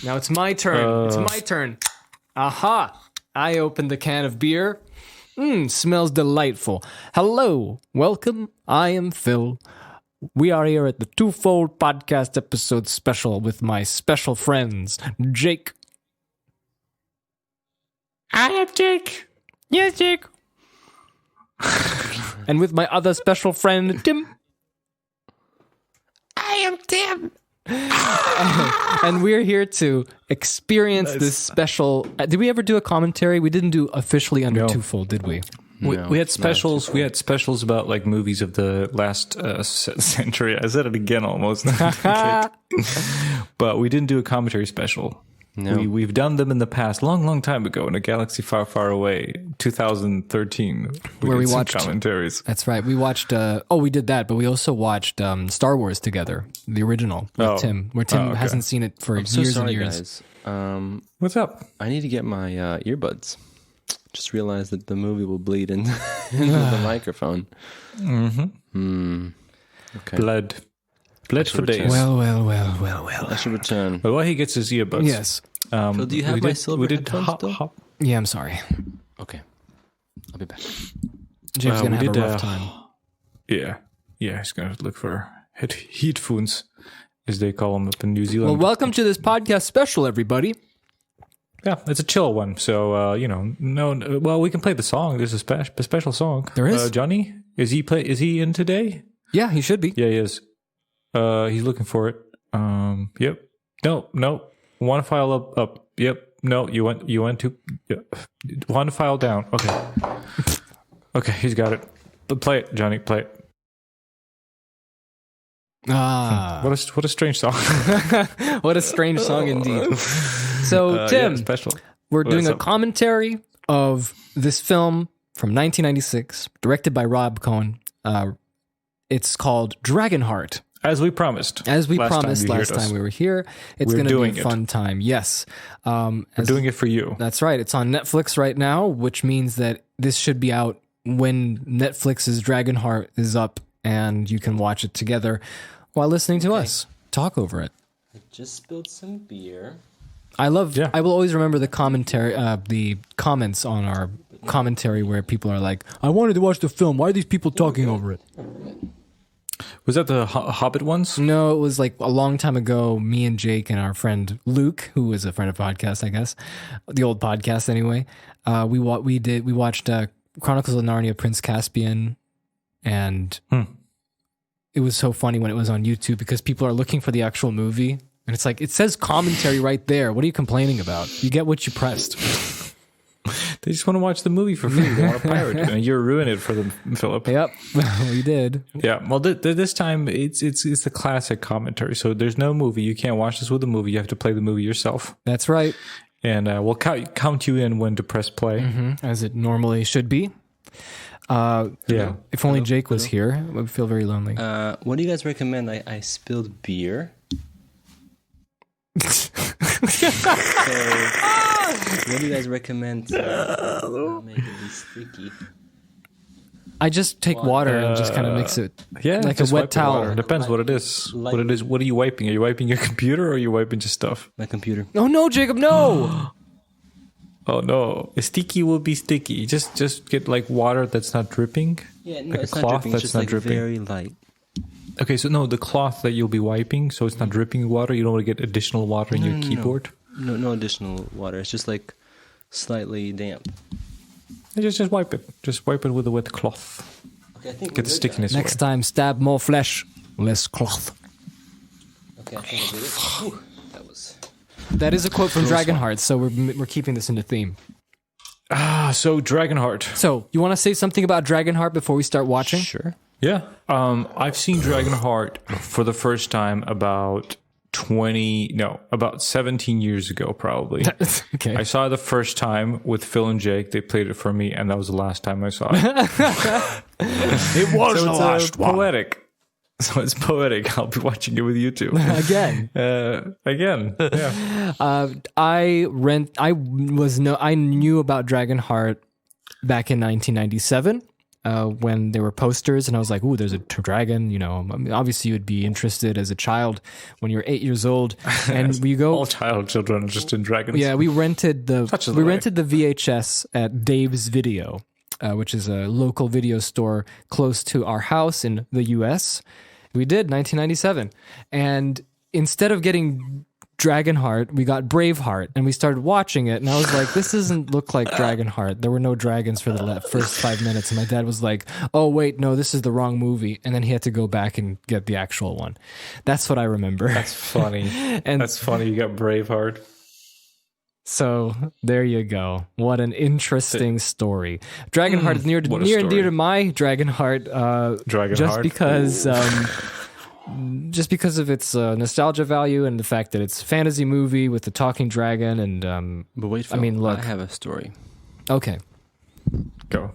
Now it's my turn. It's my turn. Aha! I opened the can of beer. Smells delightful. Hello. Welcome. I am Phil. We are here at the Twofold podcast episode special with my special friends, Jake. I am Jake. Yes, Jake. And with my other special friend, Tim. I am Tim. And we're here to experience this special. Did we ever do a commentary? We didn't do officially under Twofold, did we? We had specials. We had specials about like movies of the last century. I said it again almost. But we didn't do a commentary special. No. We've done them in the past, long time ago, in a galaxy far, far away, 2013, where we watched commentaries. That's right. We watched. We did that, but we also watched Star Wars together, the original with Tim, where Tim hasn't seen it for years and years. Guys. What's up? I need to get my earbuds. Just realized that the movie will bleed into the microphone. Mm-hmm. Okay. Blood for days. Well. I should return. But while he gets his earbuds. Yes. Phil, do you have my silver headphones still? Yeah, I'm sorry. Okay. I'll be back. James going to have a rough time. Yeah, he's going to look for headphones, as they call them up in New Zealand. Well, welcome to this podcast special, everybody. Yeah, it's a chill one. So, we can play the song. There's a special song. There is? Johnny, is he in today? Yeah, he should be. Yeah, he is. He's looking for it. Yep. No. One file up. Yep. No, you went to one file down. Okay, he's got it. But play it, Johnny. Play it. What a strange song. What a strange song indeed. So, Tim, special. We're doing a commentary of this film from 1996, directed by Rob Cohen. It's called Dragonheart. As we promised. Last time we were here. It's going to be a fun time. Yes. We're doing it for you. That's right. It's on Netflix right now, which means that this should be out when Netflix's Dragonheart is up, and you can watch it together while listening to us talk over it. I just spilled some beer. I will always remember the commentary, the comments on our commentary where people are like, I wanted to watch the film. Why are these people talking over it? Was that the Hobbit ones? No, it was like a long time ago. Me and Jake and our friend Luke, who is a friend of podcast, I guess, the old podcast anyway. We watched Chronicles of Narnia, Prince Caspian, and it was so funny when it was on YouTube because people are looking for the actual movie, and it's like it says commentary right there. What are you complaining about? You get what you pressed. They just want to watch the movie for free. They want to pirate it, and you're ruining it for them, Philip. Yep, we did. Yeah, well, this time it's the classic commentary. So there's no movie. You can't watch this with a movie. You have to play the movie yourself. That's right. And we'll count you in when to press play, as it normally should be. If only Jake was here, I would feel very lonely. What do you guys recommend? I spilled beer. What do you guys recommend to make it be sticky? I just take water and just kind of mix it. Yeah, like a wet towel. Depends what it is. What are you wiping? Are you wiping your computer or are you wiping just stuff? My computer. Oh no, Jacob, no! Oh no, sticky will be sticky. Just get like water that's not dripping. Yeah, no, like it's a not cloth dripping. that's It's just not like dripping. very light. Okay, so no, the cloth that you'll be wiping, so it's not dripping water. You don't want to get additional water in your keyboard. No additional water. It's just like slightly damp. Just wipe it. Just wipe it with a wet cloth. Okay, I think get the stickiness. Next time, stab more flesh, less cloth. Okay, I think I did it. Whew, that is a quote from Dragonheart, so we're keeping this into theme. So Dragonheart. So you want to say something about Dragonheart before we start watching? Sure. Yeah. I've seen Dragonheart for the first time about 17 years ago, probably. Okay. I saw it the first time with Phil and Jake. They played it for me, and that was the last time I saw it. It was so the last one. Poetic. So it's poetic. I'll be watching it with you too. Again. Again. Yeah. I knew about Dragonheart back in 1997. when there were posters, and I was like, "Ooh, there's a dragon." You know, obviously you would be interested as a child when you're 8 years old, and we go. All children are just in dragons. Yeah, we rented the the rented the VHS at Dave's Video, which is a local video store close to our house in the U.S. We did 1997, and instead of getting Dragonheart, we got Braveheart, and we started watching it, and I was like, this doesn't look like Dragonheart. There were no dragons for the first 5 minutes, and my dad was like, oh wait, no, this is the wrong movie, and then he had to go back and get the actual one. That's what I remember. That's funny. And that's funny. You got Braveheart. so there you go. What an interesting story. Dragonheart is near and dear to my Dragonheart, Dragonheart. just because of its nostalgia value and the fact that it's a fantasy movie with the talking dragon and But wait, Phil, I mean, look. I have a story. Okay, Go.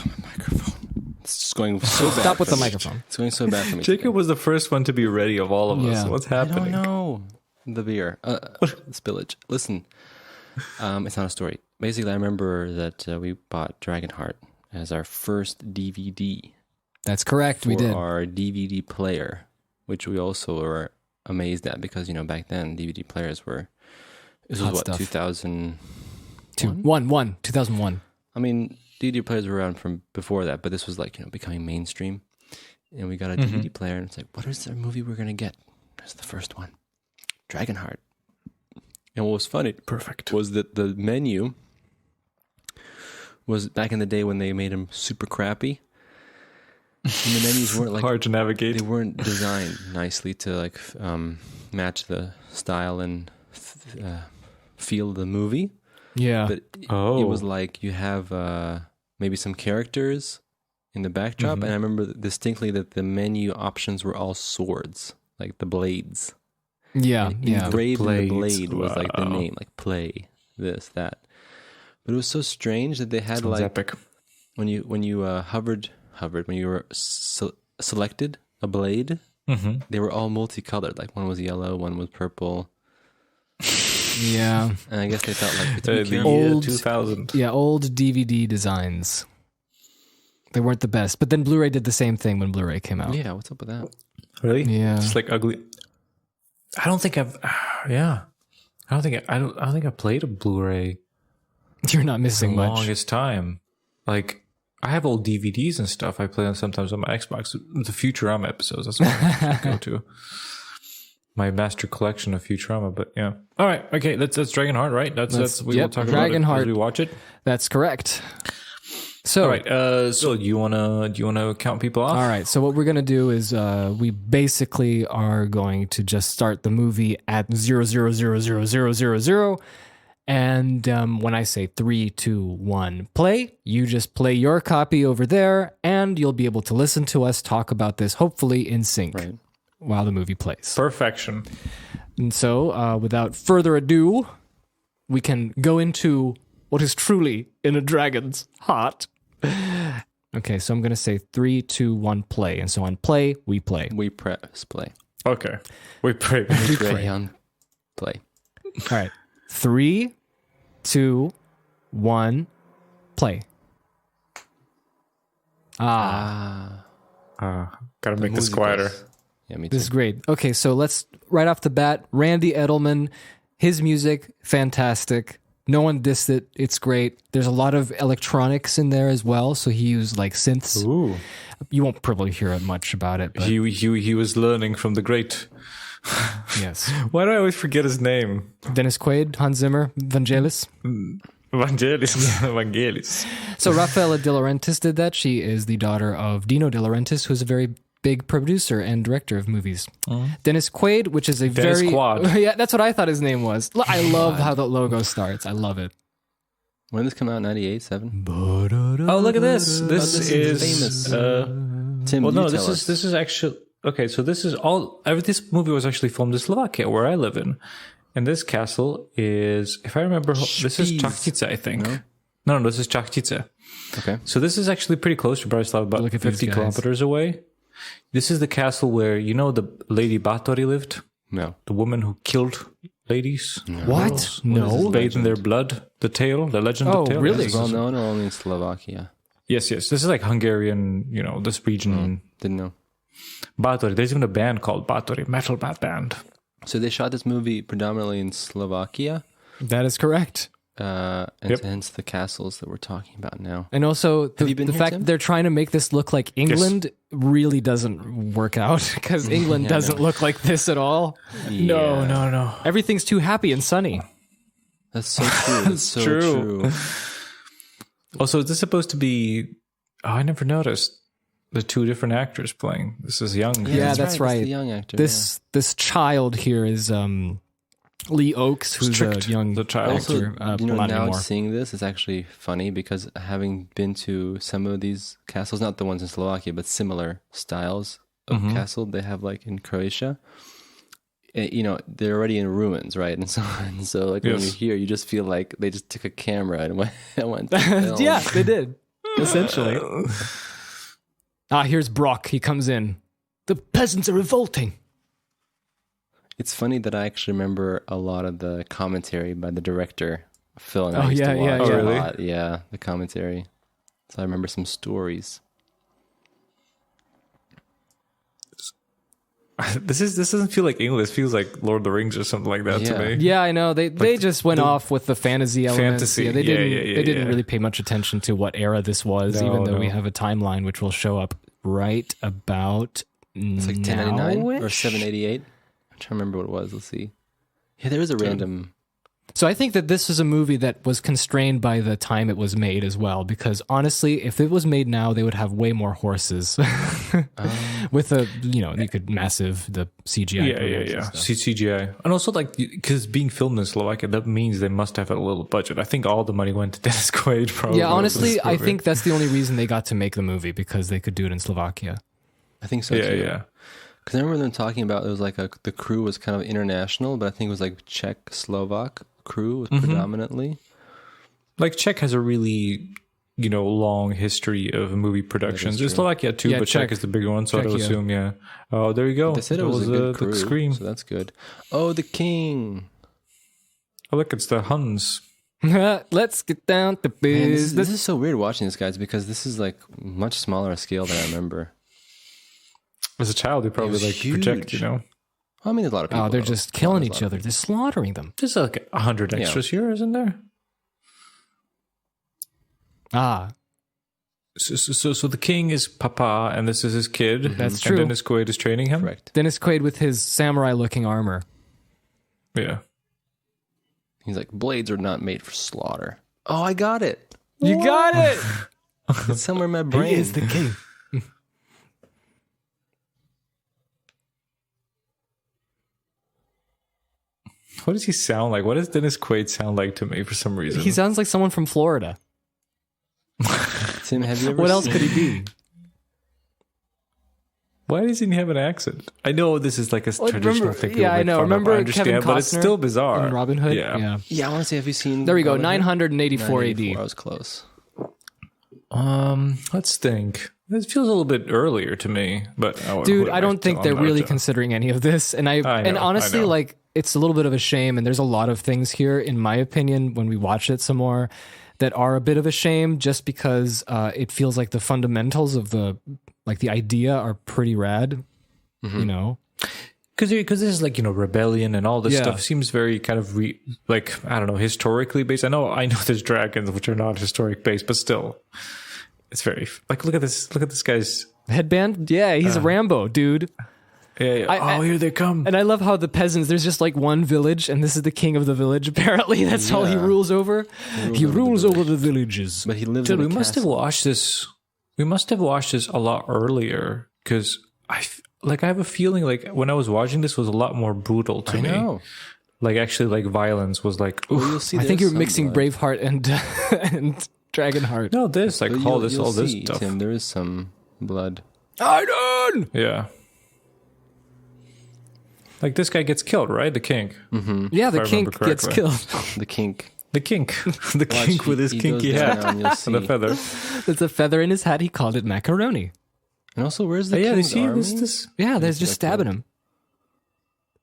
My microphone. It's just going so bad. stop with for the me. microphone. It's going so bad for me. Jacob was the first one to be ready of all of us. Yeah. What's I happening? don't know. The beer. Spillage. Listen. It's not a story. Basically, I remember that we bought Dragonheart as our first DVD. That's correct. For We did. our DVD player, which we also were amazed at because, back then DVD players were, this was Hot what, stuff. 2000? 2001. I mean, DVD players were around from before that, but this was like, becoming mainstream. And we got a DVD player and it's like, what is the movie we're going to get? That's the first one. Dragonheart. And what was funny was that the menu was back in the day when they made them super crappy. And the menus weren't like Hard to navigate. they weren't designed nicely to match the style and feel of the movie. Yeah. But it was like you have maybe some characters in the backdrop, and I remember distinctly that the menu options were all swords, like the blades. Yeah. And Yeah. engraved in the Blades, blade was like the wow. name, like play this that. But it was so strange that they had Sounds like epic. when you hovered when you were selected a blade, they were all multicolored. Like one was yellow, one was purple. Yeah. And I guess they felt like The year Old- 2000. Yeah. Old DVD designs. They weren't the best. But then Blu-ray did the same thing when Blu-ray came out. yeah, what's up with that? Really? Yeah. Just like ugly. I don't think I've. Yeah. I don't think I played a Blu-ray You're not the missing much. longest time. Like I have old DVDs and stuff. I play them sometimes on my Xbox. The Futurama episodes. That's what I go to. My master collection of Futurama. But yeah. All right. Okay. That's Dragonheart, right? That's we will talk about it Dragonheart. as we watch it. That's correct. So, All right. So do you wanna count people off? all right. So what we're gonna do is we basically are going to just start the movie at 0000000, and when I say 3, 2, 1, play, you just play your copy over there, and you'll be able to listen to us talk about this hopefully in sync Right. while the movie plays. Perfection. And so, without further ado, we can go into what is truly in a dragon's heart. Okay, so I'm going to say 3, 2, 1, play. And so on play, we play. We press play. Okay. We pray. We pray. Dragon play. All right. 3, 2, 1, play. Ah. Gotta make this music quieter. was- Yeah, me too. This is great. Okay, so let's, right off the bat, Randy Edelman, his music, fantastic. No one dissed it. It's great. There's a lot of electronics in there as well. So he used like synths. Ooh. You won't probably hear much about it. But He was learning from the great. yes. Why do I always forget his name? Dennis Quaid, Hans Zimmer, Vangelis. Vangelis. Vangelis. So Rafaela De Laurentiis did that. She is the daughter of Dino De Laurentiis, who's a very big producer and director of movies. Dennis Quaid, which is a Dennis very... Quaid. Yeah, that's what I thought his name was. I love how the logo starts. I love it. When did this come out? 98, 7? Oh, look at this. This is famous. well, Tim, you no, tell us. this is actually okay. So this is all. This movie was actually filmed in Slovakia, where I live in, and this castle is, if I remember, this is Spies. Čachtice, I think. No, this is Čachtice. Okay. So this is actually pretty close to Bratislava, about Look at these 50 guys. kilometers away. This is the castle where the Lady Báthory lived, No. the woman who killed ladies. What? No. Bathed in their blood. The legend. Oh, the tale. really? Well known or only in Slovakia? Yes. This is like Hungarian, this region. Didn't know. Bátori. There's even a band called Bátori, metal band. So they shot this movie predominantly in Slovakia. That is correct. And hence the castles that we're talking about now. And also the you been here, fact Tim? that they're trying to make this look like England really doesn't work out because England doesn't look like this at all. Yeah. No. Everything's too happy and sunny. That's so true. That's so true. Also, is this supposed to be... Oh, I never noticed the two different actors playing. This is young. Yeah, that's right. That's the young actor. This child here is Lee Oakes, who's Strict, a young the child. actor. Also, not now anymore. seeing this is actually funny because having been to some of these castles, not the ones in Slovakia, but similar styles of castle they have like in Croatia. They're already in ruins, right? And so like when you're here, you just feel like they just took a camera and went to film. Yeah, they did. Essentially. Here's Brock. He comes in. The peasants are revolting. It's funny that I actually remember a lot of the commentary by the director of film. Oh, yeah. A really? lot. Yeah, the commentary. So I remember some stories. This doesn't feel like English. It feels like Lord of the Rings or something like that to me. Yeah, I know. They just went off with the fantasy elements. Fantasy. Yeah, they didn't Yeah. really pay much attention to what era this was, even though we have a timeline which will show up right about It's like 1099 or now-ish? 788. I'm trying to remember what it was. Let's see. Yeah, there is a random. So I think that this is a movie that was constrained by the time it was made as well, because honestly, if it was made now, they would have way more horses. With you could massive the CGI. Yeah. CGI. And also, like, because being filmed in Slovakia, that means they must have a little budget. I think all the money went to Dennis Quaid, probably. Yeah, honestly, I think that's the only reason they got to make the movie, because they could do it in Slovakia. I think so too. Yeah. Because I remember them talking about it was like the crew was kind of international, but I think it was like Czech, Slovak crew predominantly. Like, Czech has a really, long history of movie productions. true. Slovakia too, Yeah, but Czech is the bigger one, so I'd Czechia. assume, yeah. Oh, there you go. They said it That was a good the crew, Scream. so that's good. Oh, the king. Oh, look, it's the Huns. Let's get down to Man, business. this is so weird watching this, guys, because this is like much smaller scale than I remember. As a child, they probably was like project, huge. Oh, I mean, there's a lot of people. They're though. just killing There's a each lot of other. They're slaughtering them. There's like 100 extras here, isn't there? So the king is Papa, and this is his kid. That's and true. Dennis Quaid is training him. Correct. Dennis Quaid with his samurai-looking armor. Yeah. He's like, blades are not made for slaughter. Oh, I got it. You got it. It's somewhere in my brain. He is the king. What does he sound like? What does Dennis Quaid sound like to me for some reason? He sounds like someone from Florida. Tim, have you ever What else seen- could he be? Why doesn't he have an accent? I know this is like a traditional thing. people Yeah, I make know. fun of. Remember I understand, Kevin but it's Costner still bizarre. in Robin Hood? Yeah. Yeah, I want to say, have you seen... There we go. Robin Hood? 984 AD. 984, I was close. Let's think. This feels a little bit earlier to me, but Dude, I don't think they're really considering. considering any of this. And and honestly, I know. like, it's a little bit of a shame. And there's a lot of things here, in my opinion, when we watch it some more, that are a bit of a shame, just because it feels like the fundamentals of the idea are pretty rad. You know, because this is like, rebellion and all this Yeah. stuff seems very kind of I don't know, historically based. I know there's dragons which are not historic based, but still, it's very like look at this guy's headband. Yeah, he's a Rambo, dude. yeah. Here they come. And I love how the peasants, there's just like one village, and this is the king of the village. Apparently, that's all he Yeah. He rules over. rules He over the rules over the villages. But he lives Dude, in a we must have castle. watched this. We must have watched this a lot earlier because I have a feeling like when I was watching this was a lot more brutal to I me. know. Like actually, like violence was like. Well, Oof. you'll see I think there's you're mixing some blood. Braveheart and Dragonheart. No, this like But all this you'll see, stuff. Tim, there is some blood. Aiden! Yeah. Like this guy gets killed, right? The king. Yeah, the If I king remember gets correctly. killed. The kink. The kink. the Watch, kink with his he kinky goes hat down, you'll and the see. feather. There's a feather in his hat. He called it macaroni. And also, where's the Yeah, they king's see army? this. Yeah, there's just stabbing him.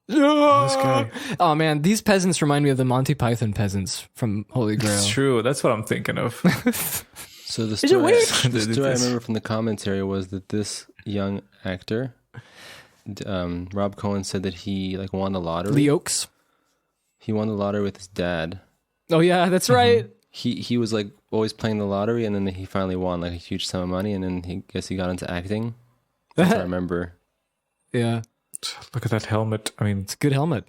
This guy. Oh man, these peasants remind me of the Monty Python peasants from Holy Grail. It's true. That's what I'm thinking of. So the Is it story, weird? the story I remember from the commentary was that this young actor, Rob Cohen, said that he like won the lottery. Lee Oaks. He won the lottery with his dad. Oh yeah, that's right. He was like always playing the lottery, and then he finally won like a huge sum of money, and then he got into acting. That's what I remember. Yeah, Look at that helmet. I mean, it's a good helmet.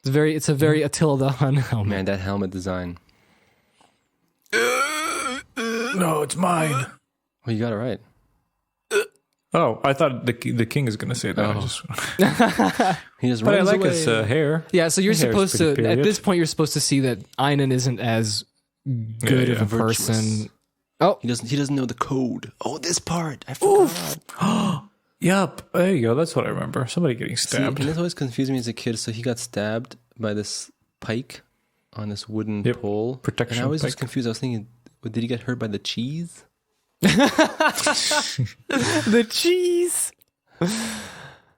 It's a very Attila the Hun helmet. Man, that helmet design. no, it's mine. Well, you got it right. Oh, I thought the king is going to say that. He just But I runs like away. his hair. Yeah, so you're His hair is supposed to, pretty period. at this point, you're supposed to see that Einan isn't as good Yeah, of a virtuous. person. He doesn't know the code. Oh, this part. I forgot. Yup. There you go. That's what I remember. Somebody getting See, stabbed. and this always confused me as a kid. So he got stabbed by this pike on this wooden pole. Protection And I was just pike. confused. I was thinking, did he get hurt by the cheese? The cheese.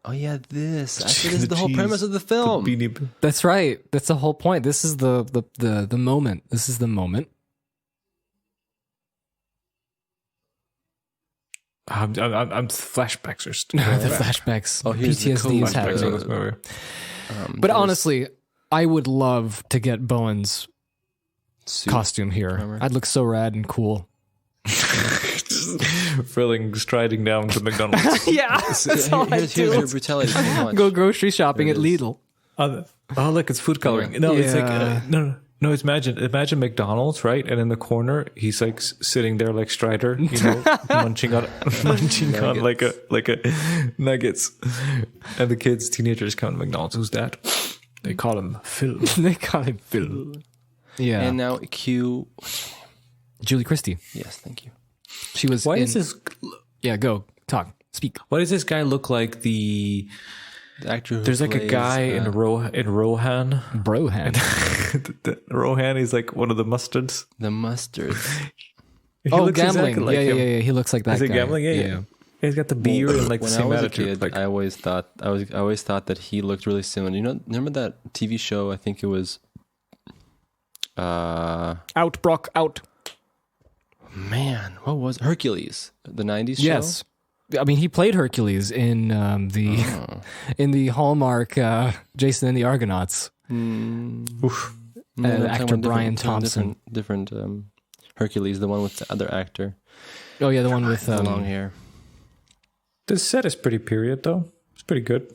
Oh yeah, this. I think this The is the whole cheese. premise of the film. That's right. That's the whole point. This is the moment. This is the moment. I'm flashbacks are The flashbacks. Oh, here's the PTSD is code. flashbacks happening. of this movie. But there's honestly, I would love to get Bowen's suit. costume here. armor. I'd look so rad and cool. Striding down to McDonald's. Yeah, that's all I Here's your do. brutality. Come on. Go grocery shopping There at it is. Lidl. Oh, look, it's food coloring. No, it's like Yeah. no. It's imagine McDonald's, right? And in the corner, he's like sitting there like Strider, munching on like a nuggets. And the kids, teenagers, come to McDonald's. Who's that? They call him Phil. They call him Phil. Yeah, And now Q. Julie Christie. Yes, thank you. She was. Why in, is this? Yeah, go talk, speak. Why does this guy look like the? The actor. Who There's like a plays, guy in Rohan. Brohan. Rohan is like one of the mustards. the mustard. He Oh, looks gambling. exactly like him. Yeah. He looks like that Is it guy. gambling? Yeah. He's got the beard and like the When I same was a attitude. kid, Like I always thought that he looked really similar. You know, remember that TV show? I think it was. Out, Brock, out. Man, what was Hercules? The '90s show. Yes. I mean, he played Hercules in in the Hallmark Jason and the Argonauts. oof. No, I'm talking actor about Brian Thompson. Different Hercules, the one with the other actor, Oh yeah, the one with the long hair. This set is pretty period though. It's pretty good.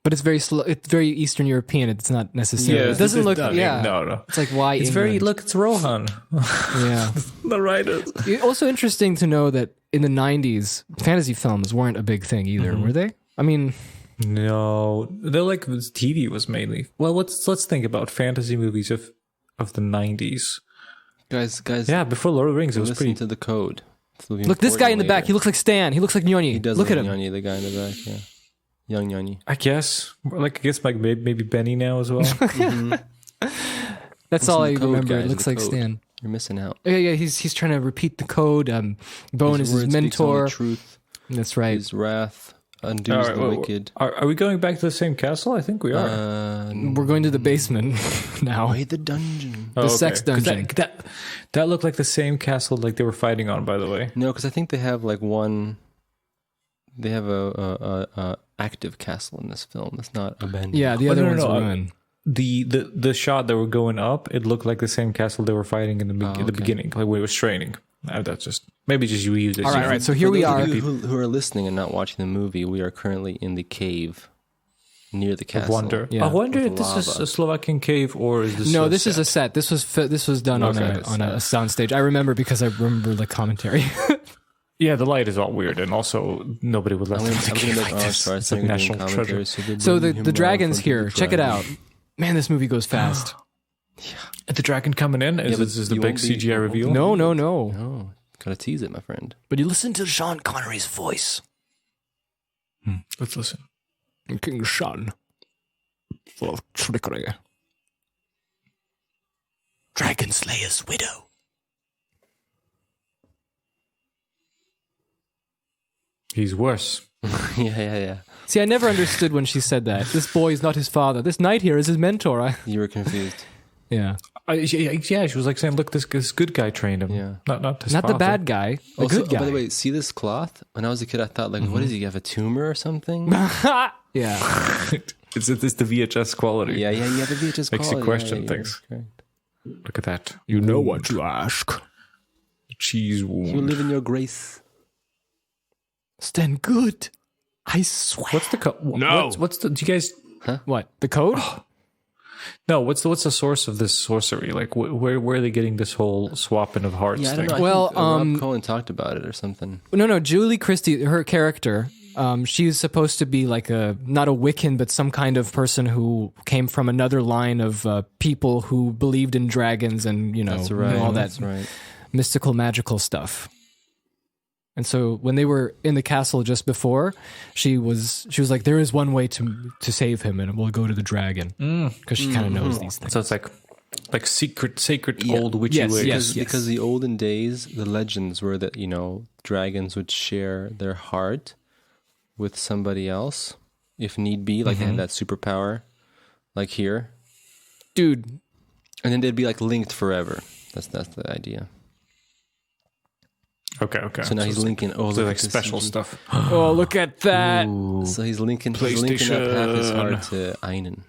but it's very slow. It's very Eastern European. It's not necessarily. It doesn't look. Yeah, No. it's like why It's England? very look. It's Rohan. Yeah. The writers. It's also interesting to know that in the 90s, fantasy films weren't a big thing either, were they? I mean, No, they're like TV was mainly. Well, let's think about fantasy movies of the 90s. Guys, Yeah, before Lord of the Rings, it was listen pretty. to the code. look, this guy in the back. He looks like Stan. He looks like Nyoni. He does look look at him. Nyoni, the guy in the back. Yeah, young Nyoni. I guess maybe Benny now as well. That's Listen all to I the code, remember. guys, It looks the like code. Stan. You're missing out. Yeah. He's trying to repeat the code. Bowen is his words speaks only mentor. Truth. That's right. His wrath undoes the wicked. Are we going back to the same castle? I think we are. We're going to the basement now. Wait, the dungeon. The sex 'Cause dungeon. That looked like the same castle like they were fighting on. By the way, No, because I think they have like one. They have a active castle in this film. That's not abandoned. Yeah, the Oh, other no, one's no, ruined. the shot that were going up, it looked like the same castle they were fighting in the beginning, like when it was training. That's just maybe just you use it. All right. So here For we those are. of you who are listening and not watching the movie, we are currently in the cave near the I castle. wonder. Yeah. I wonder With if this is lava. a Slovakian cave or is this? No, a this is set? a set. This was done on Okay. a soundstage. I remember because I remember the commentary. Yeah, the light is all weird, and also nobody would let I'm them gonna, to I'm cave gonna like make this. sorry, It's like national treasure. So the dragon's here. Check it out. Man, this movie goes fast. The dragon coming in is but this is the you big won't be- CGI you won't be- reveal. No. Oh, gotta tease it, my friend. But you listen to Sean Connery's voice. Let's listen. King Sean. Full of trickery. Dragon Slayer's widow. He's worse. Yeah. See, I never understood when she said that. This boy is not his father. This knight here is his mentor. You were confused. Yeah. Yeah, she was like saying, "Look, this good guy trained him." Yeah. Not this Not the father. bad guy, the Also, good guy. by the way, see this cloth? When I was a kid, I thought, like, what is he? Have a tumor or something? Yeah. It's the VHS quality. Yeah, you have a VHS Makes you quality. question Yeah, things. you're correct. Look at that. You know what you ask. Cheese You wound. live in your grace. Stand good. I swear. What's the code? No. What's the? Do you guys? What? The code? No. What's the source of this sorcery? Like, where are they getting this whole swapping of hearts Yeah, I thing? don't know. Well, I think, Rob Cohen talked about it or something. No. Julie Christie, her character, she's supposed to be like not a Wiccan, but some kind of person who came from another line of people who believed in dragons and, That's right. all that That's right. mystical, magical stuff. And so when they were in the castle just before, she was like, there is one way to save him, and we'll go to the dragon. Because she kind of knows these things. So it's like sacred old witchy Yes, ways. yes. Because the olden days, the legends were that, dragons would share their heart with somebody else if need be, like they had that superpower, like here. Dude. And then they'd be like linked forever. That's the idea. Okay. So now he's linking. Oh, So look like at this special CG. stuff. Oh, look at that. So he's linking up half his heart to Einen.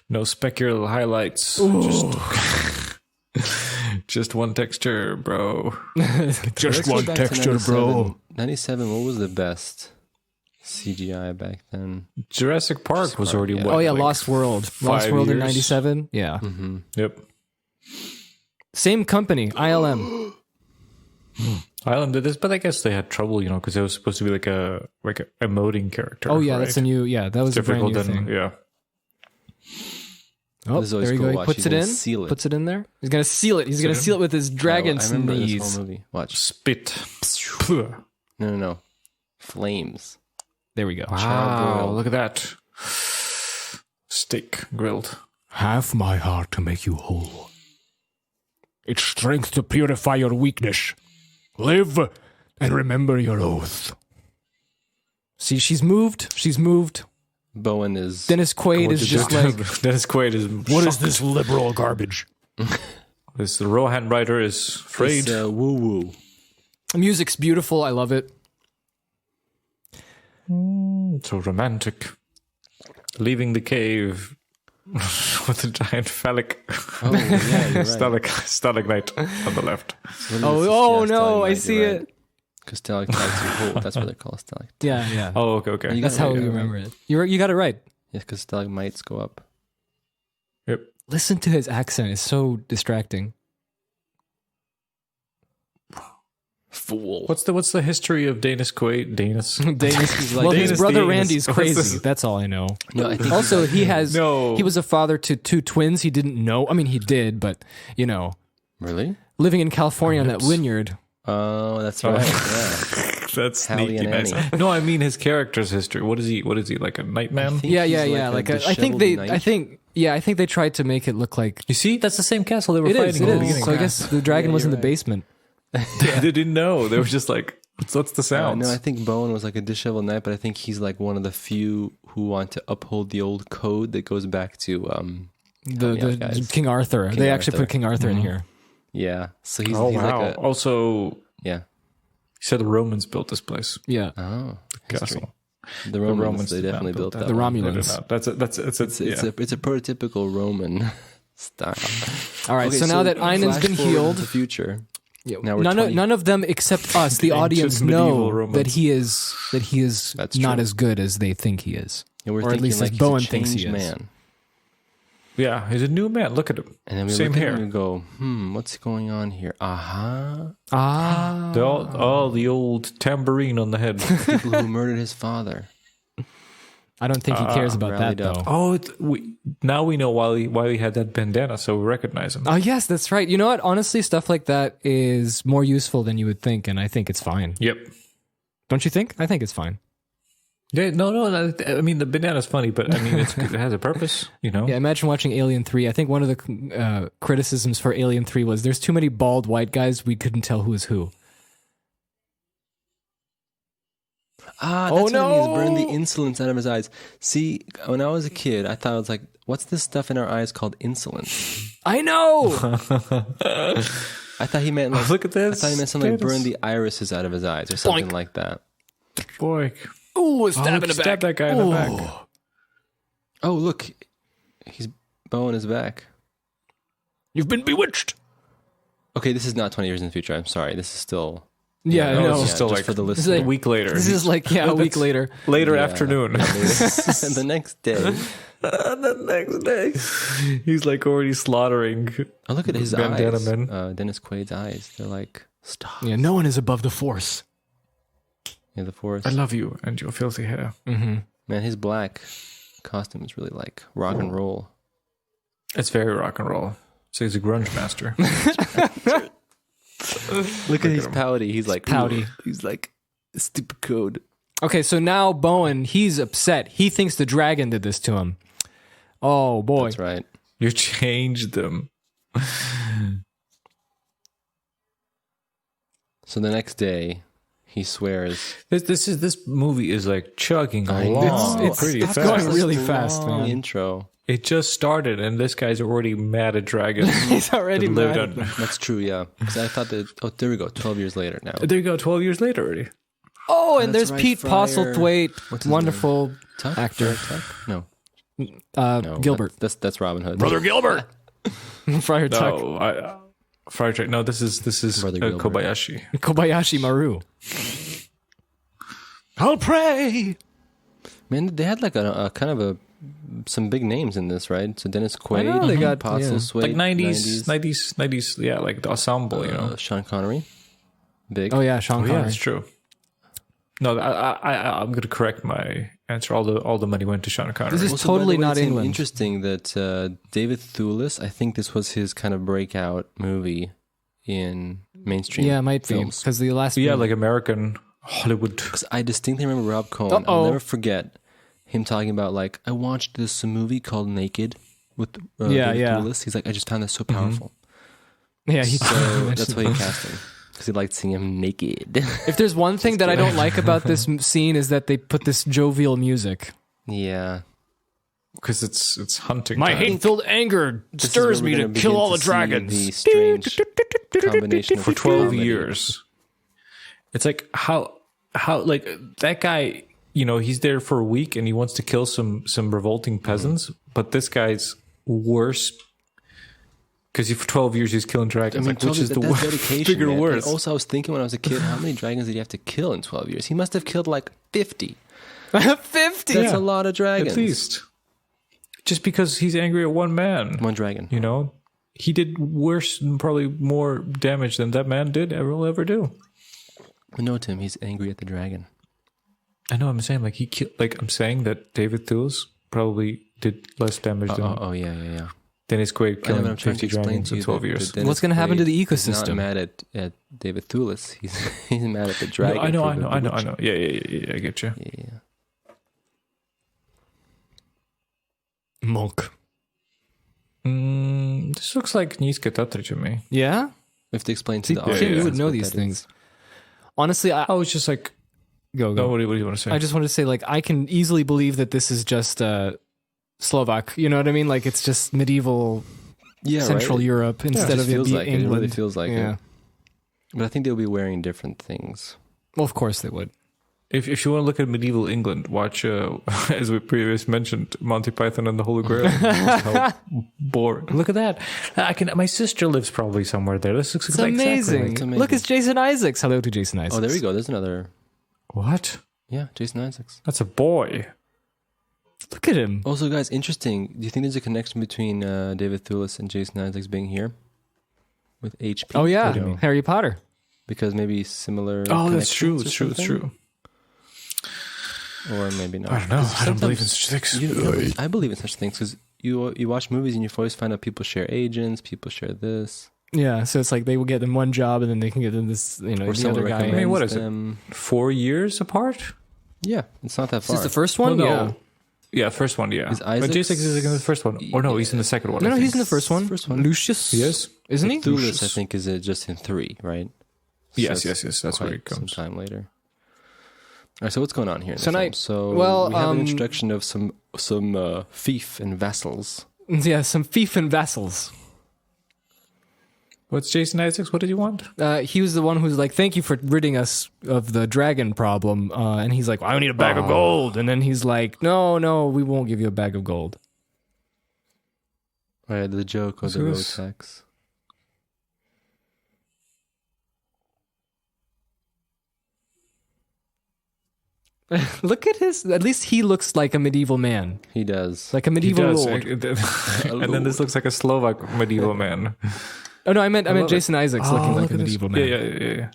No specular highlights. Just one texture, bro. Just Let's go one back to texture, 97. bro. 97, what was the best CGI back then? Jurassic Park was already what? Oh, yeah, like Lost World. 5 Lost World in years? 97. Yeah. Yep. Same company, ILM. Island did this, but I guess they had trouble, because it was supposed to be like a emoting character. Oh, yeah, right? that's a new, that was a brand difficult new than thing. yeah. Oh, This is always there you cool. go. He Watch, puts he's it gonna in. seal it. Puts it in there. He's going to seal it. He's going to seal it with his dragon I remember this sneeze. whole movie. Watch. Spit. No. Flames. There we go. Wow, Charbroiled. look at that. Steak grilled. Have my heart to make you whole. Its strength to purify your weakness. Live and remember your oath. See, she's moved. Bowen is. Dennis Quaid is just like, Dennis Quaid is. what is this liberal garbage? This Rohan writer is afraid. It's, woo woo. The music's beautiful. I love it. So romantic. Leaving the cave with a giant phallic Oh, yeah, you're right. stalagmite on the left. Oh no, I see it. Because stalactites are whole. That's what they're called. Stalactites. Yeah. Oh, okay. You That's got how it we right, remember it. You got it right. Yeah, because stalagmites go up. Yep. Listen to his accent. It's so distracting. Fool. What's the history of Dennis Quaid? Dennis. Danis, like well, his Danis brother Danis. Randy's What's crazy. this? That's all I know. No, I think Also, he has. No. He was a father to 2 twins. He didn't know. I mean, he did, but Really? living in California on that vineyard. Oh, that's right. Yeah. That's Hallie sneaky and nice. Annie. No, I mean his character's history. What is he? Like a nightman? think Yeah, he's like a I think disheveled they. knight. I think they tried to make it look like You see, that's the same castle they were it fighting is. in It the is. beginning. So I guess the dragon Yeah, was in you're the right. basement. They didn't know. They were just like, what's the sounds? No, I think Bowen was like a disheveled knight, but I think he's like one of the few who want to uphold the old code that goes back to The guys. King Arthur. They actually Arthur. put King Arthur in here. yeah. So he's, Oh he's wow! like a Also, yeah. he said the Romans built this place, Yeah. Oh, history. castle. The Romans, they did not definitely build built that. The one. Romulans. No, that's It's a prototypical Roman style. All right. Okay, so now that Einen's flash been forward healed, into the future. yeah, now we're none 20. of them except us, the The audience, ancient medieval know Romans. that he is That's not true. as good as they think he is. And we're Or at thinking least like as he's Bowen a thinks he changed is. man. Yeah, he's a new man. Look at him. And then we Same look at hair. him and go, what's going on here? Ah. The old tambourine on the head. People who murdered his father. I don't think he cares about that rallied up. though. Oh, now we know why he had that bandana, so we recognize him. Oh yes, that's right. You know what? Honestly, stuff like that is more useful than you would think, and I think it's fine. Yep. Don't you think? I think it's fine. Yeah, no. I mean, the bandana's funny, but I mean, it has a purpose, Yeah, imagine watching Alien 3. I think one of the criticisms for Alien 3 was there's too many bald white guys. We couldn't tell who was who. Ah, Oh, that's what it means. Burn the no. insolence out of his eyes. See, when I was a kid, I thought it was like, what's this stuff in our eyes called insolence? I know. I thought he meant like, Look at I this. thought he meant something like Status. burn the irises out of his eyes or something Boink. like that. Boy. Ooh, a Oh, stab look, in the stab back. that guy in the back. Oh, look. He's bowing his back. You've been bewitched. Okay, this is not 20 years in the future. I'm sorry. This is still... Yeah, No, no. this is still just like for the is listener. a week later. This is like, a week later. Later Yeah. afternoon. The next day. The next day. He's like already slaughtering. Oh, look at his Bandana eyes. Man. Dennis Quaid's eyes. They're like, stop. Yeah, no one is above the force. Yeah, the forest. I love you and your filthy hair. Mm-hmm. Man, his black costume is really like rock and roll. It's very rock and roll. So he's a grunge master. Look at his pouty. He's like, pouty. "Ooh." He's like, stupid code. Okay, so now Bowen, he's upset. He thinks the dragon did this to him. Oh, boy. That's right. You changed them. So the next day, he swears. This movie is like chugging I along know. It's pretty it's fast. going really Such a fast, long man. Intro. It just started, and this guy's already mad at dragons. He's already that lived mad. on- That's true, yeah. Because I thought that. Oh, there we go. 12 years later now. There you go, 12 years later already. Oh, and That's there's right, Pete Friar. Postlethwaite, What's his wonderful Tuck? actor. Tuck? No, no. Gilbert. That's Robin Hood. Gilbert. Friar Tuck. No, Friar Tuck. No, this is Brother Gilbert. Kobayashi. Kobayashi Maru. I'll pray. Man, they had like a kind of some big names in this, right? So Dennis Quaid, know, they got, Postlethwaite, Like 90s, yeah, like the ensemble, you know. Sean Connery, big. Oh, yeah, Sean Oh, Connery. yeah, that's true. No, I'm going to correct my answer. All the money went to Sean Connery. This is Also, by the totally way, not it's England. Interesting that David Thewlis, I think this was his kind of breakout movie in mainstream Yeah, it might be. films. Because the last yeah, movie- like American Hollywood. Because I distinctly remember Rob Cohen. I'll never forget him talking about like, I watched this movie called Naked with David Thewlis. He's like, I just found that so powerful. yeah, he So that's why he cast him. Because he liked seeing him naked. If there's one thing that I don't like about this scene is that they put this jovial music. Yeah. Because it's hunting. My time. hate-filled anger This is stirs where me we're to gonna kill begin all to the see dragons. The strange combination of for 12 comedy. years. It's like how like that guy, you know, he's there for a week and he wants to kill some revolting peasants, but this guy's worse because for 12 years he's killing dragons. Like, which is the that's dedication, bigger man. worse? And also, I was thinking when I was a kid, how many dragons did he have to kill in 12 years? He must have killed like 50. 50. That's Yeah. a lot of dragons. At least, just because he's angry at one man, One dragon. you know, he did worse and probably more damage than that man did will ever do. No, Tim, he's angry at the dragon. I know. I'm saying like he killed. Like I'm saying that David Thewlis probably did less damage Yeah. than his Quaid I know, killing but I'm trying 50 to explain dragons to in you 12 that years. Dennis What's going to happen to the Quaid is ecosystem? not mad at David Thewlis. He's mad at the dragon. I know. for bewitching. Yeah. I get you. Yeah. Monk. This looks like Niska Tatri to me. Yeah? We have to explain to the Yeah, audience. Tim, you would what know that these is. things. Honestly, I was just like, go. no, what do you want to say? I just wanted to say, like, I can easily believe that this is just Slovak. You know what I mean? Like, it's just medieval Central right? Europe instead It of just it feels being like it. England. It really feels like yeah. it. But I think they'll be wearing different things. Well, of course they would. If you want to look at medieval England, watch, as we previously mentioned, Monty Python and the Holy Grail. Just how boring. Look at that. My sister lives probably somewhere there. This looks It's exactly amazing. It's amazing. Look, it's Jason Isaacs. Hello to Jason Isaacs. Oh, there we go. There's another. What? Yeah, Jason Isaacs. That's a boy. Look at him. Also, guys, interesting. Do you think there's a connection between David Thewlis and Jason Isaacs being here with HP? Oh, yeah. You know, Harry Potter. because maybe similar. Oh, that's true. connections It's or true. It's something? true. Or maybe not. I don't know. I don't believe in Sometimes- such things. I believe in such things because you watch movies and you always find out people share agents, people share this, Yeah, so it's like they will get them one job and then they can get them this, you know, or the someone other guy. recommends I mean, what is it? them. 4 years apart? Yeah, it's not that Is far. this the first one? Well, Yeah. no. Yeah, first one, yeah. Is But Isaacs- Jason is in the first one. Or no, he's in the second one. No, I no, think. he's in the first one. First one. Lucius. He is? Isn't he? Thewlis, I think, is just in 3, right? Yes, it's yes. That's where quite it comes. Some time later. All right, so what's going on here in the So film? So we have an introduction of some fief and vassals. Yeah, some fief and vassals. What's Jason Isaacs? What did you want? He was the one who's like, thank you for ridding us of the dragon problem. And he's like, well, I need a bag of gold. And then he's like, no, we won't give you a bag of gold. Right, the joke of the road tax. Look at his. At least he looks like a medieval man, He does. like a medieval He does. lord. And then this looks like a Slovak medieval man. Oh no, I meant love Jason Isaacs looking like a medieval man. Yeah.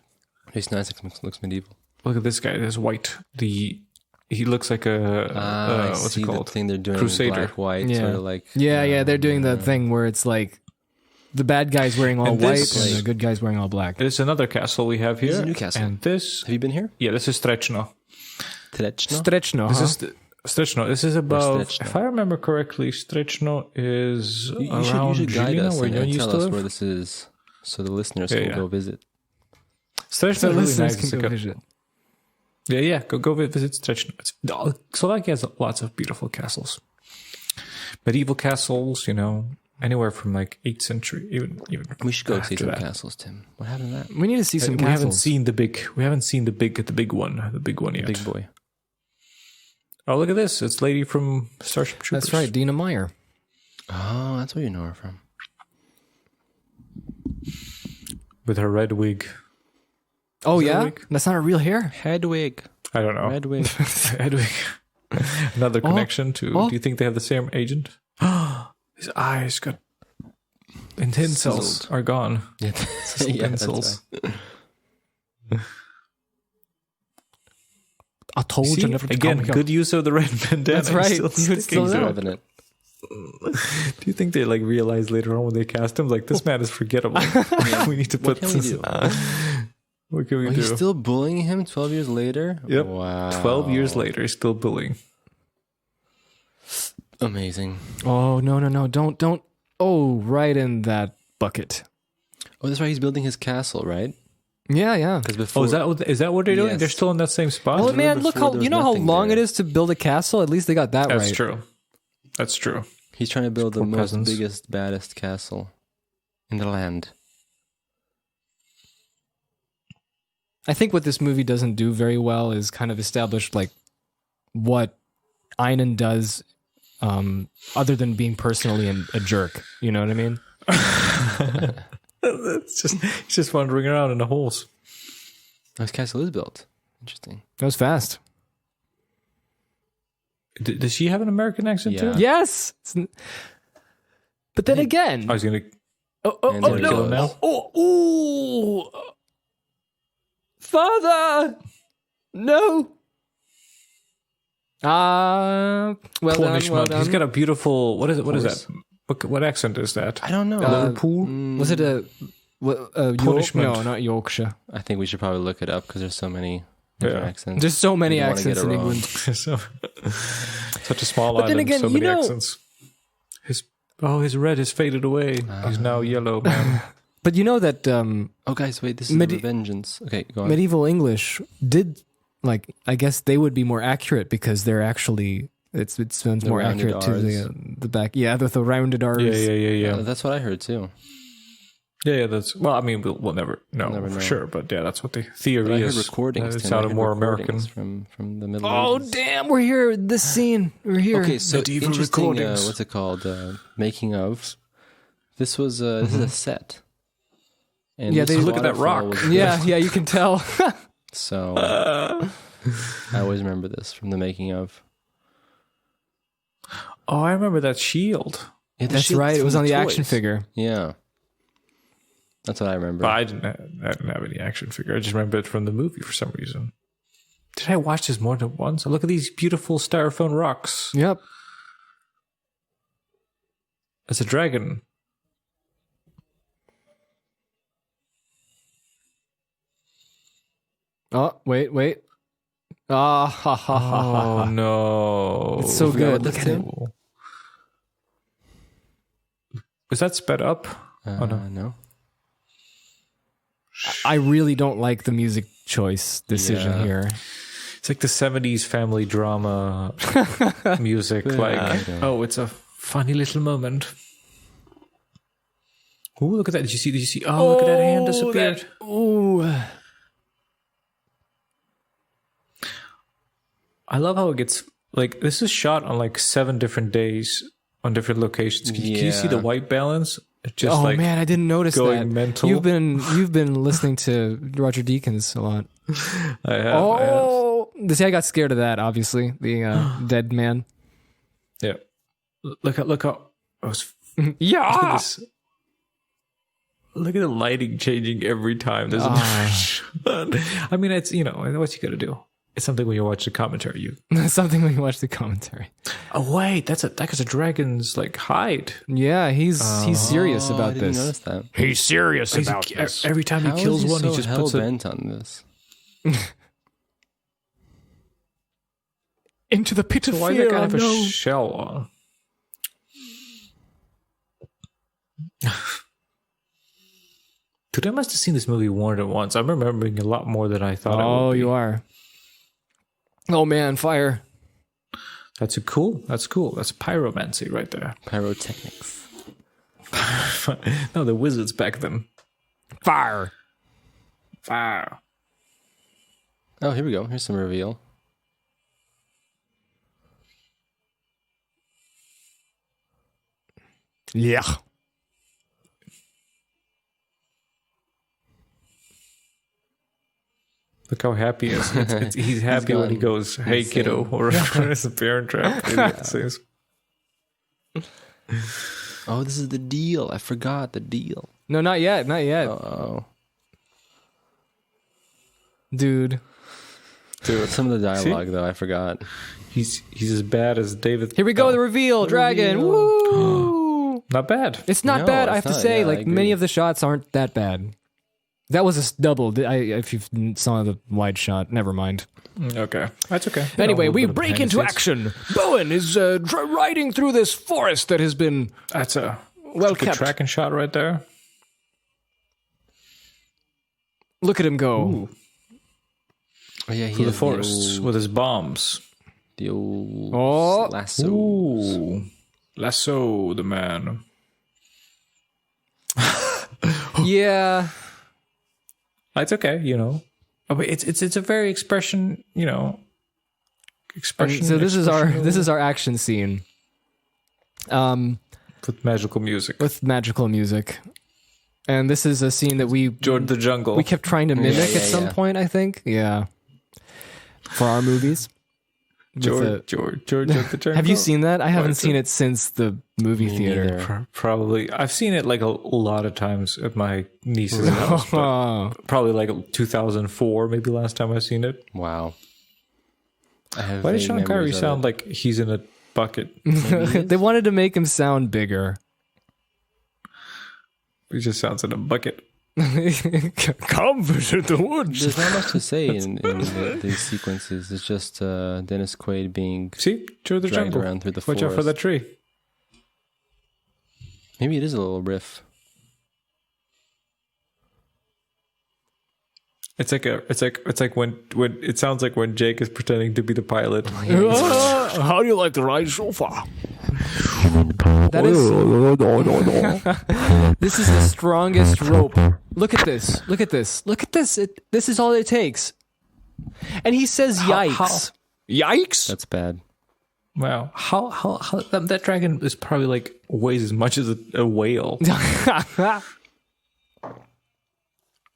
Jason Isaacs looks medieval. Look at this guy. This white. He looks like a what's see it called? the thing they're doing Crusader. black, white, Yeah. sort of like... Yeah, they're doing the thing where it's like the bad guy's wearing all And white this- and the good guy's wearing all black. There's another castle we have here. This is a new castle. And this, Have you been here? yeah, this is Strechno. Trechno? Strechno, This huh? is Strechno. This is about, Strechno. if I remember correctly, Strechno is You around should guide Žilina, us where and you used tell to us live. where this is so the listeners Yeah, can yeah. go visit. Strechno So is really listeners nice. can It's go like a- visit. Yeah, go visit Strechno. Slovakia has lots of beautiful castles. Medieval castles, anywhere from like 8th century, even We should go see after some that. castles, Tim. What happened to that? We need to see some we haven't castles. seen the big one yet. Big boy. Oh, look at this. It's Lady from Starship Troopers. That's right, Dina Meyer. Oh, that's where you know her from. With her red wig. Oh Is that a yeah, wig? that's not her real hair. Hedwig. I don't know. Hedwig. Hedwig. Another connection to. Do you think they have the same agent? His eyes got. Intense cells Sizzled. are gone. Yeah, yeah, that's Pencils. right. I told See? you never to Again, call me good use of the red bandana. That's right. Still It's still sticking there. to it. Driving it. Do you think they realize later on when they cast him, this man is forgettable? We need to put What can we this. do? What can we Oh, do? he's still bullying him 12 years later? Yep. Wow. 12 years later, he's still bullying. Amazing. Oh no! Don't! Oh, right in that bucket. Oh, that's right. He's building his castle, right? Yeah. Because Oh, before... is that what they're doing? Yes. They're still in that same spot? Well, remember man, look before how there you was know how nothing long there. it is to build a castle. At least they got that That's right. true. That's true. He's trying to build the Poor most peasants. biggest, baddest castle in the land. I think what this movie doesn't do very well is kind of establish what Einan does, other than being personally a jerk. You know what I mean? He's just wandering around in the holes. Oh, his castle is built. Interesting. That was fast. Does she have an American accent Yeah. too? Yes. But then again, I was gonna. oh And there it no! goes. now? Oh, Father, no. Well Cornish done, well mug. He's done. got a beautiful. What is it? What is Course. that? What accent is that? I don't know. Liverpool? Was it a Punishment. No, not Yorkshire. I think we should probably look it up because there's so many different Yeah. accents. There's so many We don't wanna accents get it in wrong. England. So, such a small But then island. again, so you many know- accents. His red has faded away. He's now yellow, man. But you know that Oh, guys, wait. This is Medi- Revengeance. Okay, go on. medieval English did I guess they would be more accurate because they're actually it sounds The more rounded accurate to Rs. the back. Yeah, with the rounded R's. Yeah. That's what I heard too. Yeah, that's. Well, I mean, we'll never know Never for know. sure, but yeah, that's what the theory But I heard is. recordings. It Tim. I sounded heard more recordings American. from the Middle Oh Ages. damn, we're here. This scene, we're here. Okay, so Medieval interesting. recordings. What's it called? Making of. This was this is a set. And Yeah, this they- Look at that waterfall rock. was Yeah, you can tell. So I always remember this from the making of. Oh, I remember that shield. Yeah, the That's shield's right. It was from on the action toys. figure. Yeah, that's what I remember. But I didn't have any action figure. I just remember it from the movie for some reason. Did I watch this more than once? Look at these beautiful styrofoam rocks. Yep. It's a dragon. Oh, wait. Ah, ha, ha, ha, ha. Oh no! It's so good. what Look that's at it. Cool. Was that sped up? Oh, no. No. I really don't like the music choice decision Yeah. here. It's like the 70s family drama music. Like, oh, it's a funny little moment. Ooh, look at that. Did you see? Oh, look at that hand disappeared. I love how it gets, like, this is shot on like 7 different days on different locations. Can you see the white balance? It's just man, I didn't notice going that. mental. You've been listening to Roger Deakins a lot. I have. See, I got scared of that. Obviously, the dead man. Yeah. Look how. Yeah. Look at the lighting changing every time. There's I mean, it's, you know, what you got to do. It's something when you watch the commentary. Something when you watch the commentary. Oh wait, that's a dragon's like hide. Yeah, he's serious about I didn't this. notice that. He's serious about this. Every time he kills one, he just puts it bent on this. Into the pit of Why fear. does that guy have a shell on? Dude, I must have seen this movie more than once. I'm remembering a lot more than I thought. Oh, you are. Oh man, fire! That's cool. That's pyromancy right there. Pyrotechnics. No, the wizards back then. Fire! Oh, here we go. Here's some reveal. Yeah. Look how happy he is. He's happy when he goes, "Hey, insane. kiddo," or it's a parent trap. Oh, this is the deal. I forgot the deal. No, not yet. Not yet. Oh, Dude. some of the dialogue though I forgot. He's as bad as David. Here we go, the reveal, dragon. Woo! Not bad. It's not No, bad, I it's have to not. say. Yeah, I like, agree. many of the shots aren't that bad. That was a double. If you saw the wide shot, never mind. Okay, that's okay. Anyway, we break into action. Bowen is riding through this forest that has been That's a well good kept. tracking shot right there. Look at him go. Ooh. Oh yeah, he Through the has forests with his bombs. the old Oh. lasso. Ooh, lasso the man. Yeah. It's okay, you know. Oh, but it's a very expression, you know. Expression. So this is our action scene. With magical music. With magical music. And this is a scene that George the Jungle. we kept trying to mimic yeah, at some yeah. point, I think. Yeah. For our movies. George of the Jungle. Have you seen that? I haven't seen it since the movie Me theater. neither. Probably. I've seen it like a lot of times at my niece's house. But Oh. probably like 2004, maybe last time I've seen it. Wow. I have Why does vague Sean Connery memories of sound it. like he's in a bucket? They wanted to make him sound bigger. He just sounds in a bucket. Come visit the woods. There's not much to say in these sequences. It's just Dennis Quaid being See? George the dragged Jungle. around through the Watch forest. out for that tree. Maybe it is a little riff. It's like when it sounds like when Jake is pretending to be the pilot. How do you like the ride so far? That is. This is the strongest rope. Look at this. Look at this. Look at this. This is all it takes. And he says, "Yikes! Yikes!" That's bad. Wow. How that dragon is probably like weighs as much as a whale. So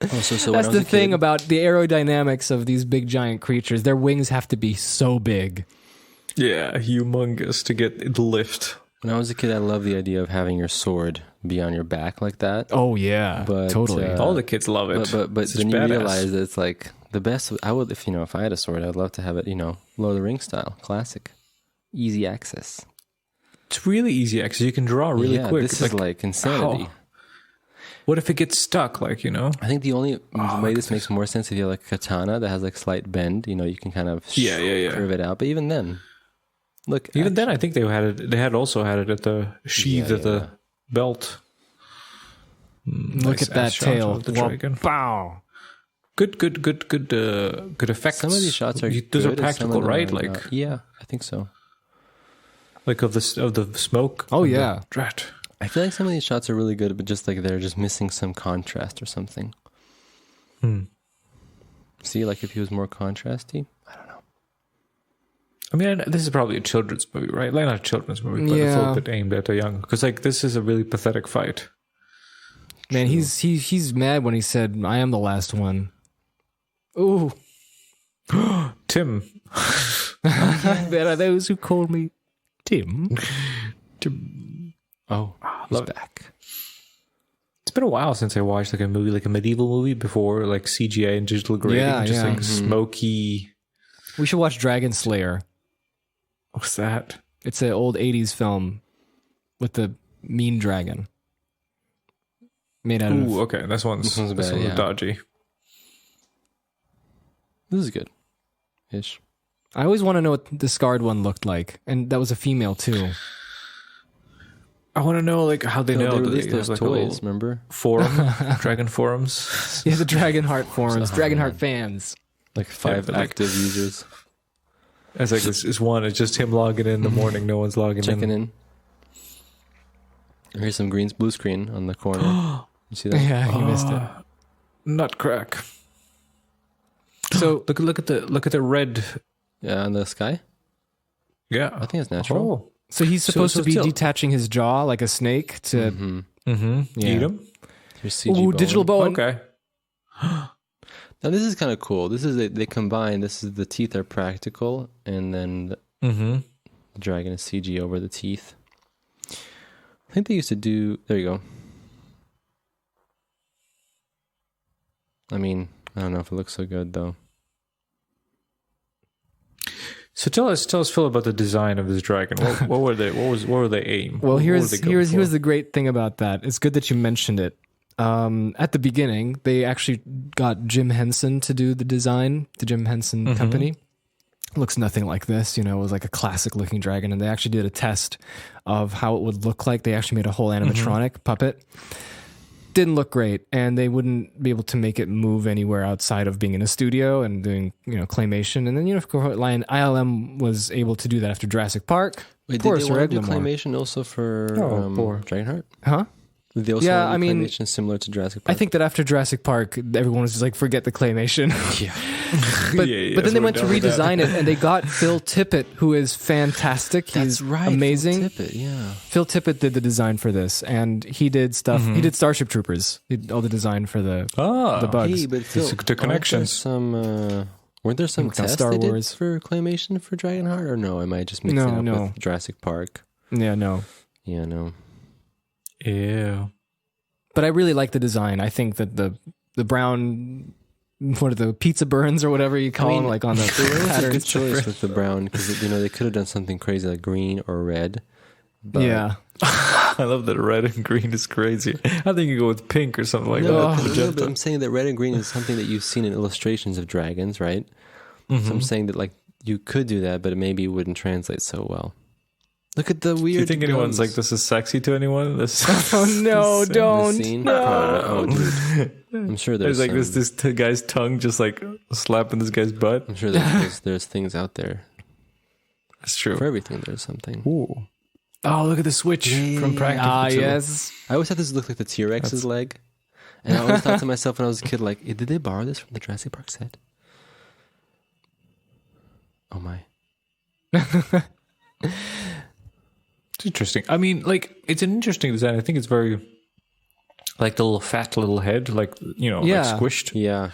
when That's I was the a thing kid, about the aerodynamics of these big giant creatures. Their wings have to be so big. Yeah, humongous to get the lift. when I was a kid, I loved the idea of having your sword be on your back like that. Oh yeah, But, totally. All the kids love it. But It's then you badass. realize that it's like the best. I would, if I had a sword, I'd love to have it, Lord of the Rings style, classic, easy access. It's really easy access. You can draw really quick. This is like insanity. What if it gets stuck? I think the only way this makes more sense if you have like a katana that has like slight bend. You can kind of curve it out. But even then, look. Even then, I think they had it. They had also had it at the sheath of the belt. Look Nice at that ass shot tail. of the Whoa, dragon. bow. good effects. Some of these shots are those good, are practical, some of them right? are Like not. Yeah, I think so. like of the smoke. Oh, and yeah. the drat. I feel like some of these shots are really good, but just like they're just missing some contrast or something. See, like if he was more contrasty, I don't know. I mean, this is probably a children's movie, right? Like not a children's movie, but it's a Yeah. little bit aimed at a young. Because like this is a really pathetic fight. Man, he's mad when he said, "I am the last one." Ooh. Tim. There are those who call me Tim. Oh, he's love it. back. It's been a while since I watched like a movie, like a medieval movie before like CGI and digital grading. Yeah, just yeah. like smoky. We should watch Dragon Slayer. What's that? It's an old 80s film with the mean dragon. Made out Ooh, of... okay. That's one's This one's this bad, one's yeah. dodgy. This is good. Ish. I always want to know what the scarred one looked like. And that was a female, too. I want to know like how they know They that released there's those like a toys, little remember? forum, Dragon forums. Yeah, the Dragonheart forums. Dragonheart fans. Like 5 but, like- active users It's like this one. It's just him logging in the morning. No one's logging checking in. Here's some blue screen on the corner. You see that? Yeah, you missed it. Nutcrack. So, Look at the red. Yeah, on the sky. Yeah, I think it's natural. Oh. so he's supposed so to be still- detaching his jaw like a snake to... Yeah. Eat him. Here's CG Ooh, bone. digital bone. Okay. Now this is kind of cool. This is they combine. This is the teeth are practical, and then the dragon is CG over the teeth. I think they used to do. There you go. I mean, I don't know if it looks so good though. So tell us, Phil, about the design of this dragon. What were they? What were they aim? Well, What were here's they going for? the great thing about that. It's good that you mentioned it. At the beginning, they actually got Jim Henson to do the design, the Jim Henson company. Looks nothing like this, you know, it was like a classic looking dragon. And they actually did a test of how it would look like. They actually made a whole animatronic puppet. Didn't look great. And they wouldn't be able to make it move anywhere outside of being in a studio and doing, you know, claymation. And then, you know, of course, ILM was able to do that after Jurassic Park. Wait, Poor did they Sir want to do Eglamour. claymation also for poor. Dragonheart? Huh? Did they also Yeah, want I to do mean, claymation similar to Jurassic Park? I think that after Jurassic Park, everyone was just like, forget the claymation. Yeah. But then they went to redesign it, and they got Phil Tippett, who is fantastic. He's That's right. amazing. Phil Tippett, yeah. Phil Tippett did the design for this, and he did stuff. He did Starship Troopers. He did all the design for the bugs. Hey, but Phil, the connections. Weren't there some Looked on tests Star they did Wars. for claymation for Dragonheart? Or no, am I just mixing up No. with Jurassic Park? Yeah, no. Yeah, no. Yeah. But I really like the design. I think that the brown, what are the pizza burns or whatever you call them, like on the It was a good patterns. choice with the brown because, you know, they could have done something crazy like green or red. But Yeah. I love that red and green is crazy. I think you go with pink or something like No, that. but I'm saying that red and green is something that you've seen in illustrations of dragons, right? So I'm saying that like you could do that, but it maybe wouldn't translate so well. Look at the weird. Do you think anyone's gums. like, this is sexy to anyone? This Oh no! The Don't. scene? No. Oh, dude. I'm sure there's like some, this guy's tongue just like slapping this guy's butt. I'm sure there's things out there. That's true. For everything, there's something. Ooh. Oh, look at the switch from practical. Ah, to- yes. I always thought this looked like the T-Rex's leg. And I always thought to myself when I was a kid, like, did they borrow this from the Jurassic Park set? Oh my. It's interesting. I mean, like, it's an interesting design. I think it's very, like, the little fat little head, like, you know, Yeah. like squished. Yeah.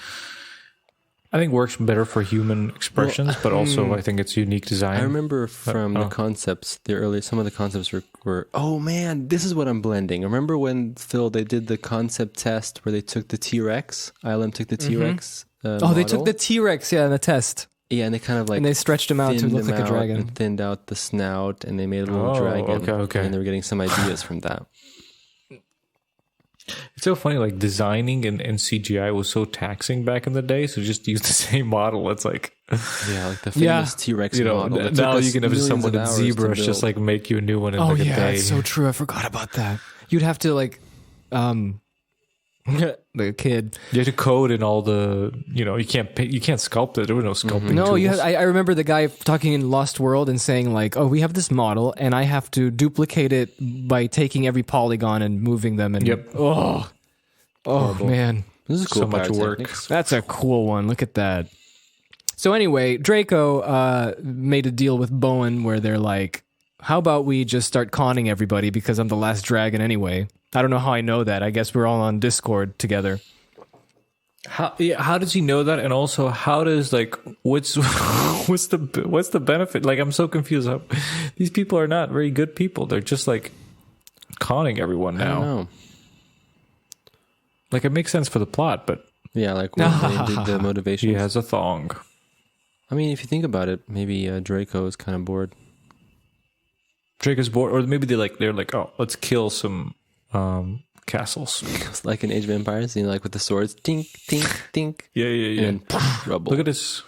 I think works better for human expressions, but also I think it's unique design. I remember from the concepts, some of the concepts were, oh man, this is what I'm blending. Remember when, Phil, they did the concept test where they took the T-Rex? ILM took the T-Rex Oh, they took the T-Rex, in the test. Yeah, and they kind of like... And they stretched him out to thinned look him like a out dragon. and thinned out the snout, and they made a little Oh, dragon. okay. And they were getting some ideas from that. It's so funny, like, designing and CGI was so taxing back in the day, so just to use the same model, it's like... Yeah, like the Yeah. famous T-Rex You know, model. that now took us you can have millions someone of in hours to ZBrush just, build. like, make you a new one in, Oh like, a yeah, day. it's so true. I forgot about that. You'd have to like, what the kid. You have to code in all the, you can't sculpt it. There were no sculpting No, tools. I remember the guy talking in Lost World and saying like, "Oh, we have this model, and I have to duplicate it by taking every polygon and moving them." And Yep. oh man, This is cool. So much work. pyrotechnics. that's a cool one. Look at that. So anyway, Draco made a deal with Bowen where they're like, "How about we just start conning everybody because I'm the last dragon anyway." I don't know how I know that. I guess we're all on Discord together. How does he know that? And also, how does what's the benefit? Like, I'm so confused. These people are not very good people. They're just conning everyone I don't now. know. Like, it makes sense for the plot, but Yeah, like what the motivation. he has a thong. I mean, if you think about it, maybe Draco is kind of bored. Drake is bored, or maybe they're like, oh, let's kill some castles. It's like in Age of Empires, like with the swords, tink, tink, tink, Yeah. and then poof, rubble. Look at this.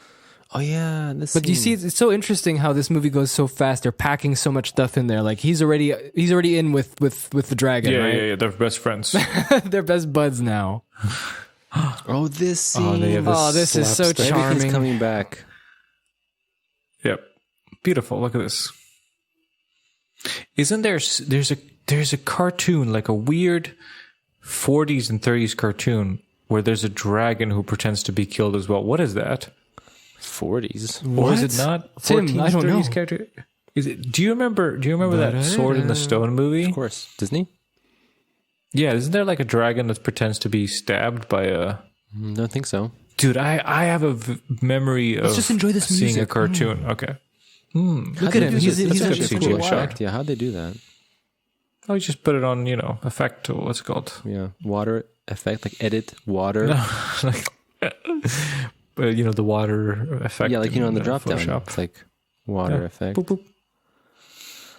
Oh yeah, this. But you see, scene. it's so interesting how this movie goes so fast. They're packing so much stuff in there. Like he's already in with the dragon, right? Yeah. They're best friends. They're best buds now. Oh, this scene. Oh, they have this this is so slapstick. charming. Everything's coming back. Yep. Beautiful. Look at this. Isn't there's a cartoon, like a weird 40s and 30s cartoon where there's a dragon who pretends to be killed as well. What is that? 40s. Or is it not? Tim, 14s, I don't 30s know. character? Is it? Do you remember that Sword in the Stone movie? Of course, Disney. Yeah, isn't there like a dragon that pretends to be stabbed by a? Don't think so. Dude, I have a memory of just enjoy this seeing music. a cartoon. Okay. Look at him. He's That's in actually a a cool CGI shot. effect. Yeah, how'd they do that? Oh, you just put it on, effect tool. What's it called? Yeah, water effect, like edit water. Like, the water effect. Yeah, like on the drop down, Photoshop. it's like water effect. Boop, boop.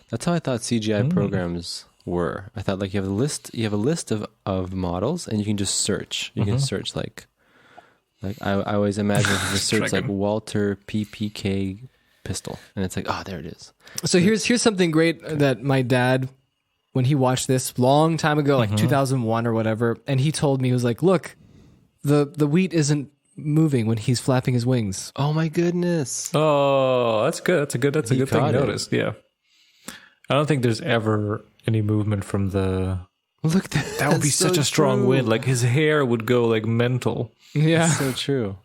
That's how I thought CGI programs were. I thought like you have a list of models, and you can just search. You can search like I always imagine you just search like Dragon. Walter PPK pistol, and it's like, oh, there it is. So here's something great that my dad, when he watched this long time ago, like 2001 or whatever, and he told me, he was like, "Look, the wheat isn't moving when he's flapping his wings." Oh my goodness! Oh, that's good. That's a good thing caught you it. noticed. Yeah. I don't think there's ever any movement from the. Look, That would be such a strong wind. Like his hair would go like mental. Yeah. So true.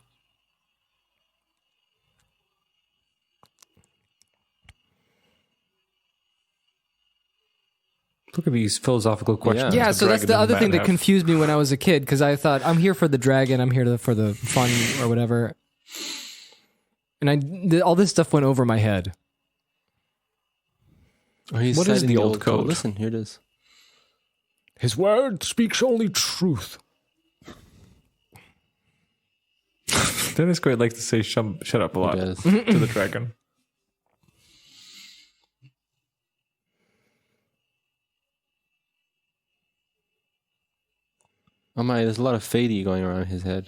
Look at these philosophical questions. Yeah, the so that's dragon the and other man thing that have. confused me when I was a kid, because I thought, I'm here for the dragon, I'm here for the fun or whatever. And all this stuff went over my head. Oh, he's What is citing the old code? Listen, here it is. His word speaks only truth. Dennis Quaid likes to say shut up a lot does. to the dragon. Oh my, there's a lot of fadey going around his head.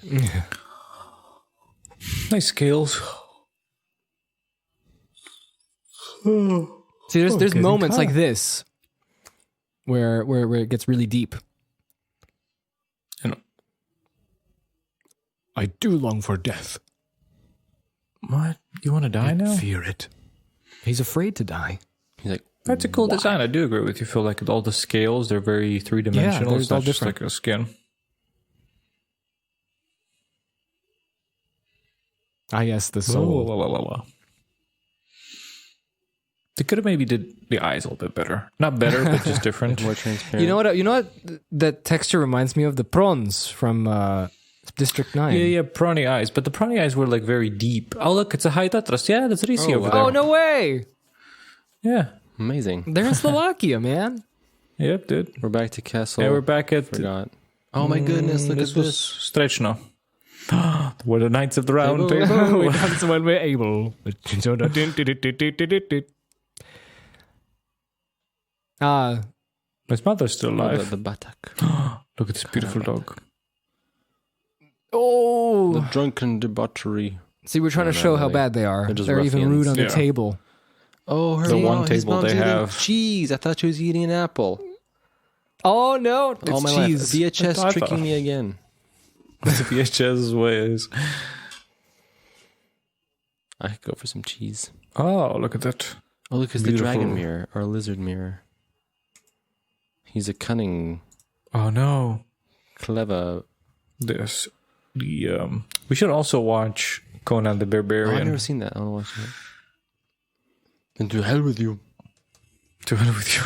Nice scales. See, there's getting moments caught. like this where it gets really deep. And I do long for death. what? You want to die now? Fear it. He's afraid to die. He's like, That's a cool design. I do agree with you. Feel like all the scales, they're very three-dimensional. they're It's all not just different. like a skin. Ah, yes, the Oh, soul. la, la, la, la. They could have maybe did the eyes a little bit better. Not better, but just different. more transparent. You know what? That texture reminds me of the prawns from District 9. Yeah, prawny eyes. But the prawny eyes were like very deep. Oh, look, it's a high Tatras. Yeah, that's Risi over there. Oh, no way! Yeah. Amazing. They're in Slovakia, man. Yep, dude. We're back to Castle. Yeah, we're back at... Forgot. Oh my goodness, look this at was this. Strechno. We're the Knights of the Round We Table. dance when we're able. Ah, His mother's still The, alive. the Batak. Look at this beautiful dog. oh. The drunken debauchery. See, we're trying to show how really. bad they are. They're just They're even ruffians. rude on the Yeah. table. Oh, her The mom, one his table mom's they eating have. cheese. I thought she was eating an apple. Oh no, it's All my life. cheese. VHS tricking me again. That's VHS ways. I could go for some cheese. Oh, look at that. Oh, look, it's the Beautiful. dragon mirror or lizard mirror. He's a cunning, Oh no. clever. This. We should also watch Conan the Oh, I've Barbarian. never seen that. I want to watch it. And to hell with you. To hell with you.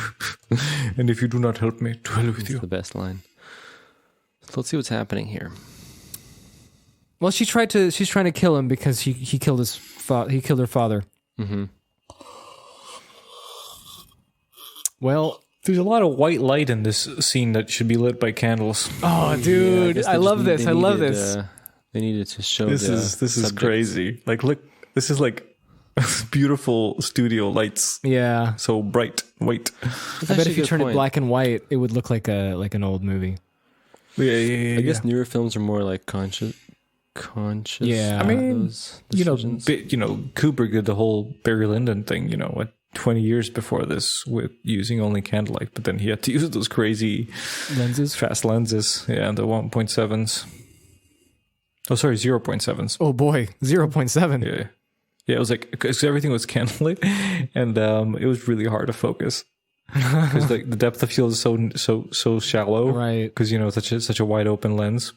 And if you do not help me, to hell with That's you. the best line. So let's see what's happening here. Well, she's trying to kill him because he killed he killed her father. Mm-hmm. Well, there's a lot of white light in this scene that should be lit by candles. Oh, dude, I love this. I love this. They needed to show This the is subject. crazy. Like, look, this is like beautiful studio lights. Yeah, So bright, white. That's I bet actually if a you good turned it point. black and white, it would look like an old movie. Yeah. I guess newer films are more like conscious. Yeah. I mean, those you know, decisions. Kubrick did the whole Barry Lyndon thing, 20 years before this with using only candlelight, but then he had to use those crazy Lenses. fast lenses. Yeah, the 1.7s. Oh, sorry, 0.7s. Oh boy, 0.7. Yeah. Yeah, it was like, because everything was candlelit, and it was really hard to focus. Because the depth of field is so shallow. Right. Because, such a wide open lens.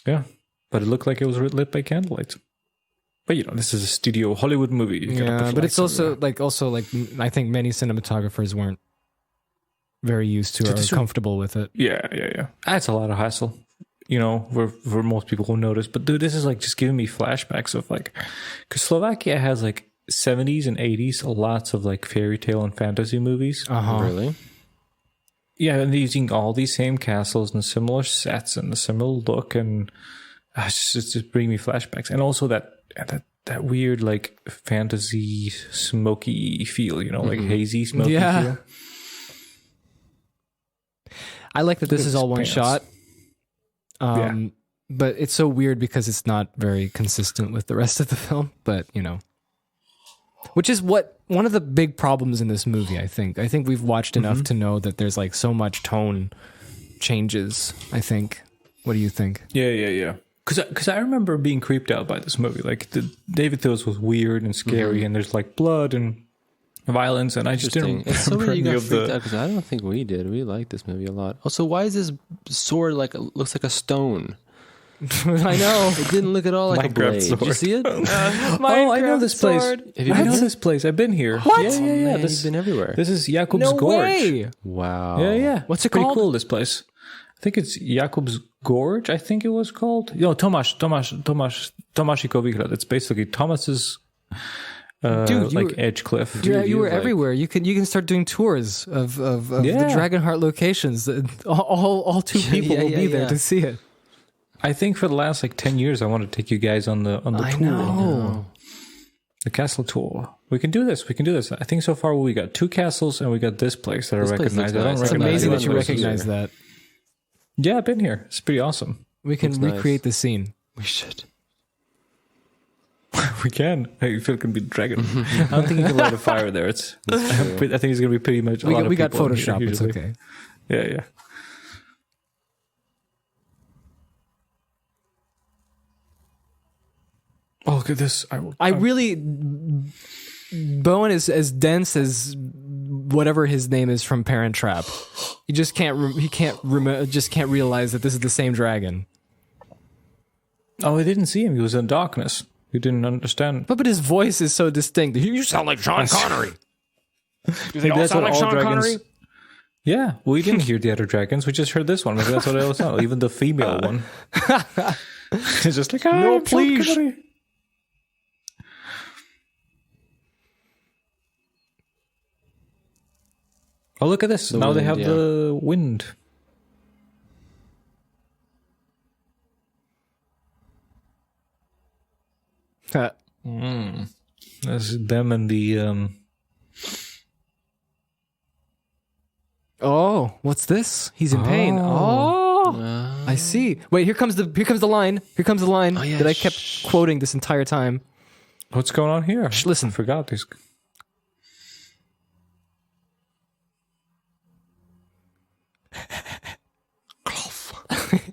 Yeah. But it looked like it was lit by candlelight. But this is a studio Hollywood movie. You gotta put Yeah, but it's lights also everywhere. like I think many cinematographers weren't very used to or comfortable with it. Yeah. That's a lot of hassle. For most people who notice. But dude, this is like just giving me flashbacks of like, because Slovakia has like 70s and 80s, lots of like fairy tale and fantasy movies. Really? Yeah, and they're using all these same castles and similar sets and a similar look, and it's just bringing me flashbacks. And also that weird like fantasy smoky feel, like hazy smoky Yeah. feel. I like that this Look at is all his one pants. shot. Yeah. But it's so weird because it's not very consistent with the rest of the film. But which is one of the big problems in this movie. I think we've watched enough to know that there's like so much tone changes. I think. What do you think? Yeah. Because I remember being creeped out by this movie. Like David Thewlis was weird and scary, and there's like blood and violence, and I just didn't. It's so weird you remember got any of freaked out because I don't think we did. We liked this movie a lot. Also, why is this sword looks like a stone? I know. It didn't look at all like a Minecraft blade. Did you sword. see it? Oh, I know this place. Have you I been know here? this place. I've been here. What? Yeah. Man, This you've been everywhere. This is Jakob's No Gorge. way. Wow. Yeah. What's it Pretty called? cool, this place. I think it's Jakob's Gorge, I think it was called. Tomaszikowy Výhled. It's basically Thomas's Dude, edge cliff. You were everywhere. You can start doing tours of the Yeah. Dragonheart locations. All two people will be there to see it. I think for the last 10 years I want to take you guys on the I tour. know. The castle tour. We can do this. I think so far we got 2 castles and we got this place that This I place recognize. looks I don't nice. It's recognize amazing the that you other places. recognize that. Yeah, I've been here. It's pretty awesome. We can Looks nice. recreate the scene. We should. We can. I feel it can be dragon. I don't think you can light a fire there. I think it's going to be pretty much a lot of We got people in here Photoshop. It's usually. okay. Yeah. Oh, look at this. I really, Bowen is as dense as whatever his name is from Parent Trap. He just can't realize that this is the same dragon. Oh, I didn't see him. He was in darkness. He didn't understand. But his voice is so distinct. You sound like Sean Connery. Maybe that's what all dragons. Yeah, we didn't hear the other dragons. We just heard this one. Maybe that's what I always thought. Even the female one. It's just like, No, please. Oh, look at this. Now they have the wind. This is them and the... Oh, what's this? He's in pain. Oh, I see. Wait, here comes the line. Here comes the line yeah, that I kept quoting this entire time. What's going on here? Listen. I forgot this.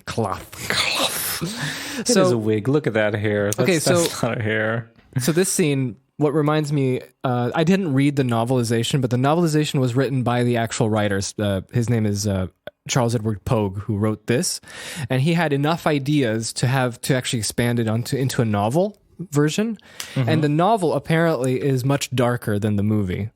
Cloth. It is a wig. Look at that hair. That's not a hair. So this scene, what reminds me, I didn't read the novelization, but the novelization was written by the actual writers. His name is Charles Edward Pogue, who wrote this, and he had enough ideas to actually expand it into a novel version. And the novel apparently is much darker than the movie.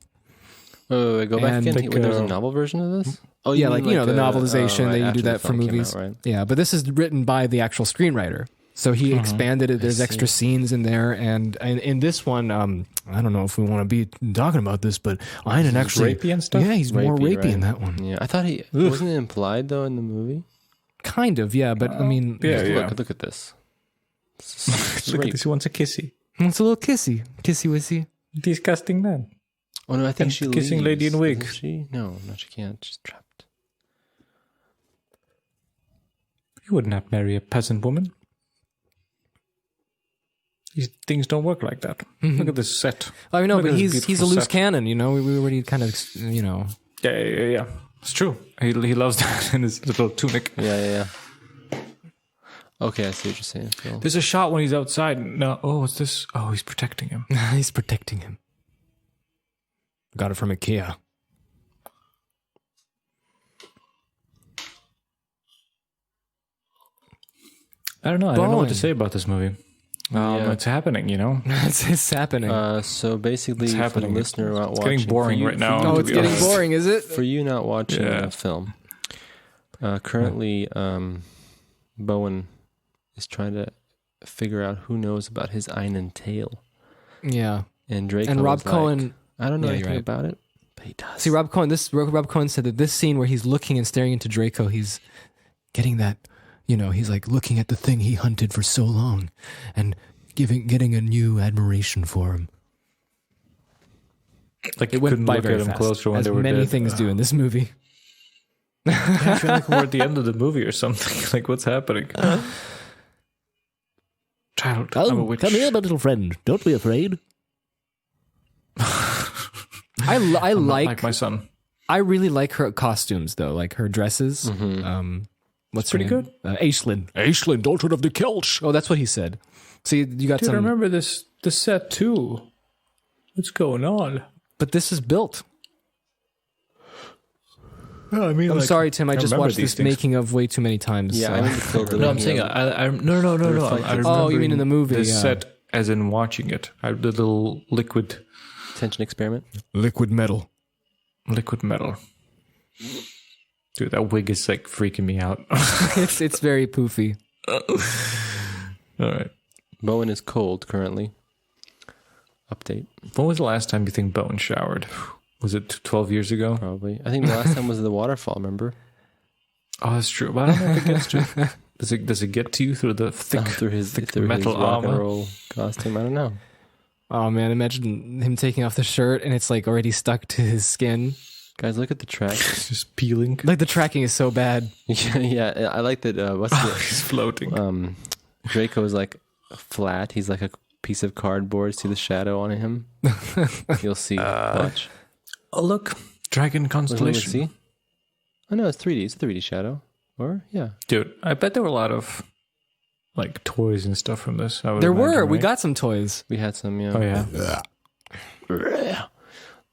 Go back again. There was a novel version of this? Oh, yeah, the novelization, they do that for movies. Out, right? Yeah, but this is written by the actual screenwriter. So he expanded it. There's extra scenes in there. And in this one, I don't know if we want to be talking about this, but Einan actually... rapey and stuff? Yeah, he's more rapey in that one. Yeah, I thought wasn't it implied, though, in the movie? Kind of, yeah. But, I mean... Look at this. Look at this. He wants a kissy. It's a little kissy. Kissy-wissy. Disgusting man. Oh, no, I think she kissing leaves. lady in wig. Isn't she? No, she can't. She's trapped. You would not marry a peasant woman. These things don't work like that. Look at this set. I know, Look but at this he's a beautiful loose set. cannon, you know? We already kind of, you know... Yeah. It's true. He loves that in his little tunic. Yeah. Okay, I see what you're saying, Phil. There's a shot when he's outside. No, what's this? Oh, he's protecting him. He's protecting him. Got it from IKEA. I don't know. I don't know what to say about this movie. It's happening, you know? It's happening. So basically, It's for the happening. listener not It's watching... getting boring right now. Oh, to it's be getting honest. boring, is it? For you not watching the film, currently Bowen is trying to figure out who knows about his Einan tale. Yeah. And Draco And Rob was like, Cohen... I don't know Yeah, anything you're right. about it, but he does. See, Rob Cohen said that this scene where he's looking and staring into Draco, he's getting that, you know, he's like looking at the thing he hunted for so long and getting a new admiration for him. Like, It you went couldn't by look very at him fast, closer when as they were many dead. things do in this movie. I feel like we're at the end of the movie or something. Like, what's happening? Child, I'm a witch. Come here, my little friend. Don't be afraid. I I'm not like like my son. I really like her costumes though, like her dresses. What's pretty her name? Aisling, daughter of the Kelch. Oh, that's what he said. See, you got Dude, I some. remember the set too. What's going on? But this is built. I mean, I'm sorry, Tim. I just remember watched these this things. making of way too many times. Yeah, so. I need to fill the No, I'm saying no. Oh, you mean in the movie, The yeah. set, as in watching it. The little liquid Tension experiment. Liquid metal. metal. Dude, that wig is like freaking me out. It's very poofy. All right. Bowen is cold currently. Update, When was the last time you think Bowen showered? Was it 12 years ago? probably. I think the last time was the waterfall, remember? Oh, that's true. But I don't know if it gets to. Does it get to you through the thick, Through his thick metal rock and armor? roll costume. I don't know. Oh man, imagine him taking off the shirt and it's like already stuck to his skin. Guys, look at the track. It's just peeling. Like the tracking is so bad. yeah, I like that. He's floating. Draco is like flat. He's like a piece of cardboard. See the shadow on him? You'll see. Watch. Oh, look. Dragon Let's constellation. see. Oh, no, it's 3D. It's a 3D shadow. Or, yeah. Dude, I bet there were a lot of like toys and stuff from this. I would There imagine, were. We right? got some toys. We had some, yeah. Oh, yeah.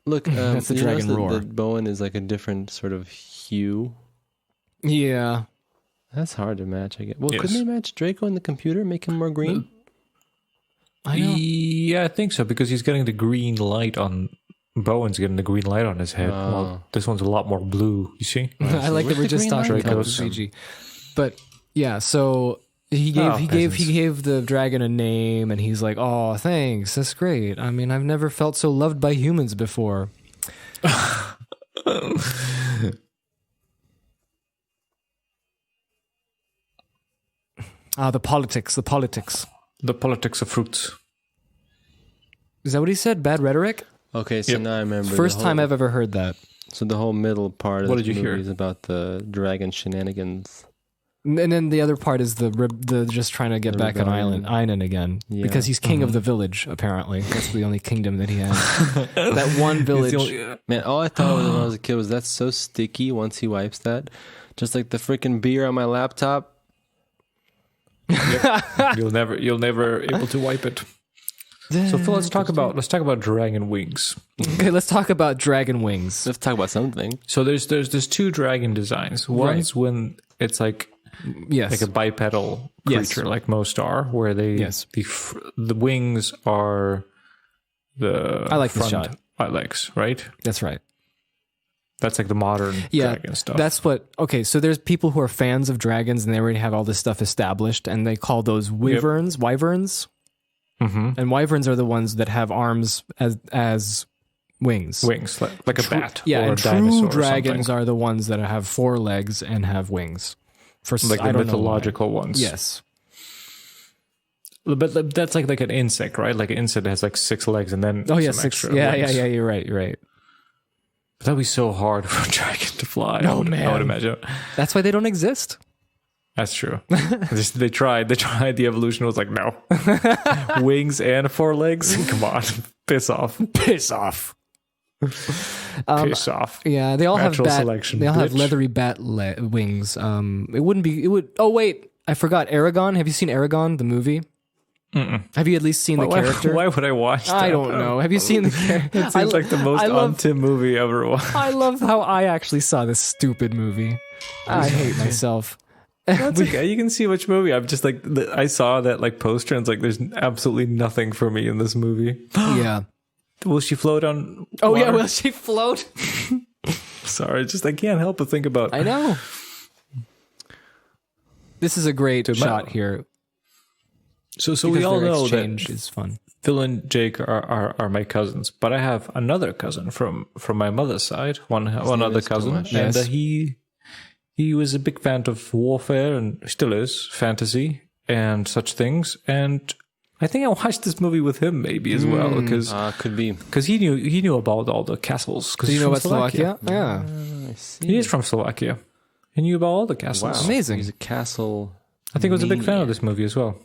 Look, That's the you notice dragon roar. that Bowen is like a different sort of hue. Yeah. That's hard to match, I guess. Well, Yes. couldn't they match Draco in the computer, make him more green? I know. Yeah, I think so because he's getting the green light on. Bowen's getting the green light on his head. Well, this one's a lot more blue. You see? I like that Where's we're the just green talking light about goes? CG. But yeah, so he gave the dragon a name and he's like, "Oh, thanks. That's great. I mean, I've never felt so loved by humans before." The politics. The politics of fruits. Is that what he said? Bad rhetoric? Okay, so Yep. now I remember. First the time whole- I've ever heard that. So the whole middle part of What the did you movie hear? is about the dragon shenanigans. And then the other part is the just trying to get back on Island again because he's king of the village. Apparently, that's the only kingdom that he has. That one village. Man, all I thought when I was a kid was that's so sticky. Once he wipes that, just like the freaking beer on my laptop. Yep. You'll never able to wipe it. So Phil, let's talk about dragon wings. Okay, let's talk about dragon wings. Let's talk about something. So there's two dragon designs. One's when it's like a bipedal creature, like most are, where the wings are the I like front this shot. legs, right? That's right. That's like the modern dragon stuff. That's what. Okay, so there's people who are fans of dragons and they already have all this stuff established, and they call those wyverns. Mm-hmm. And wyverns are the ones that have arms as wings. Wings, like a bat. Yeah, or and a dinosaur true or dragons something. are the ones that have 4 legs and have wings. Like the mythological ones. Yes. But that's like an insect, right? Like an insect has like 6 legs and then some 6. extra Yeah, wings. yeah. You're right. But that'd be so hard for a dragon to fly. Oh, I would imagine. That's why they don't exist. That's true. They tried. The evolution was like, no. Wings and 4 legs? Come on. Piss off. Piss off. Piss off. Yeah, they all Natural have selection, They all have bitch. leathery bat wings. It would. Oh wait, I forgot Aragon. Have you seen Aragon the movie? Mm-mm. Have you at least seen the character? Why would I watch that? I don't know. Have you seen the character? It seems like the most un-Tim movie ever watched. I love how I actually saw this stupid movie. I hate myself. That's okay. You can see which movie. I'm just like, I saw that like poster and it's like, there's absolutely nothing for me in this movie. Yeah. Will she float on Oh water? yeah, will she float? Sorry, just I can't help but think about. I know. This is a great shot here. So we all know exchange that is fun. Phil and Jake are my cousins, but I have another cousin from my mother's side, one other cousin, and Yes. he was a big fan of warfare and still is fantasy and such things. And I think I watched this movie with him maybe as well because Could be. he knew about all the castles. Do you know about Slovakia? Yeah. I see. He is from Slovakia. He knew about all the castles. Wow. Amazing. He's a castle. I think he was a big fan of this movie as well.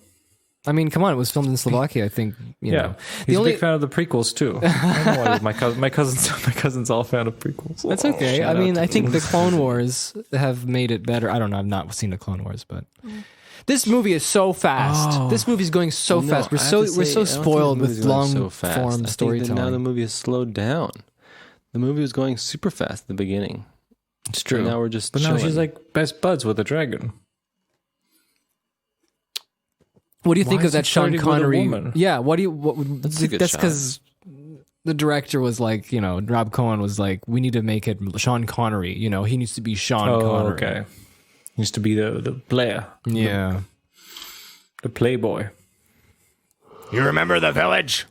I mean, come on, it was filmed in Slovakia. I think you know. He's a big fan of the prequels too. I don't know why my cousins all fan of prequels. That's okay. I mean, I think the Clone Wars have made it better. I don't know. I've not seen the Clone Wars, but this movie is so fast. Oh. This movie's going so No, fast. We're I have to say, I don't think spoiled the with movie's going long so fast. form I think that storytelling. now the movie has slowed down. The movie was going super fast at the beginning. It's true. And now we're just But now chilling. she's like best buds with a dragon. What do you think Why of is that he Sean flirting with a Connery? woman? Yeah. What do you? That's a good that's shot. because the director was like, you know, Rob Cohen was like, we need to make it Sean Connery. You know, he needs to be Sean Connery. Okay. Used to be the player, Yeah. the playboy. You remember the village?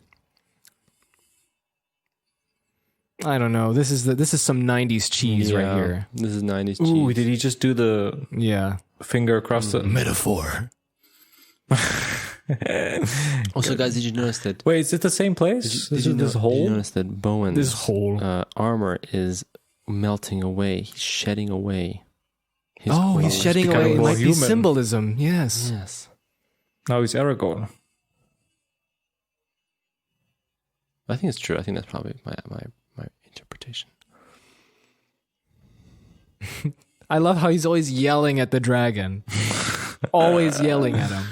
I don't know. This is some 90s cheese right here. This is 90s Ooh, cheese. did he just do the Yeah. finger across the Metaphor. Also, guys, did you notice that? Wait, is it the same place? Did you hole? notice that Bowen's This hole. armor is melting away? He's shedding away. His Oh, clothes. he's shedding becoming away. It more might be human. symbolism. Yes. Yes. Now he's Aragorn. I think it's true. I think that's probably my interpretation. I love how he's always yelling at the dragon. Always yelling at him.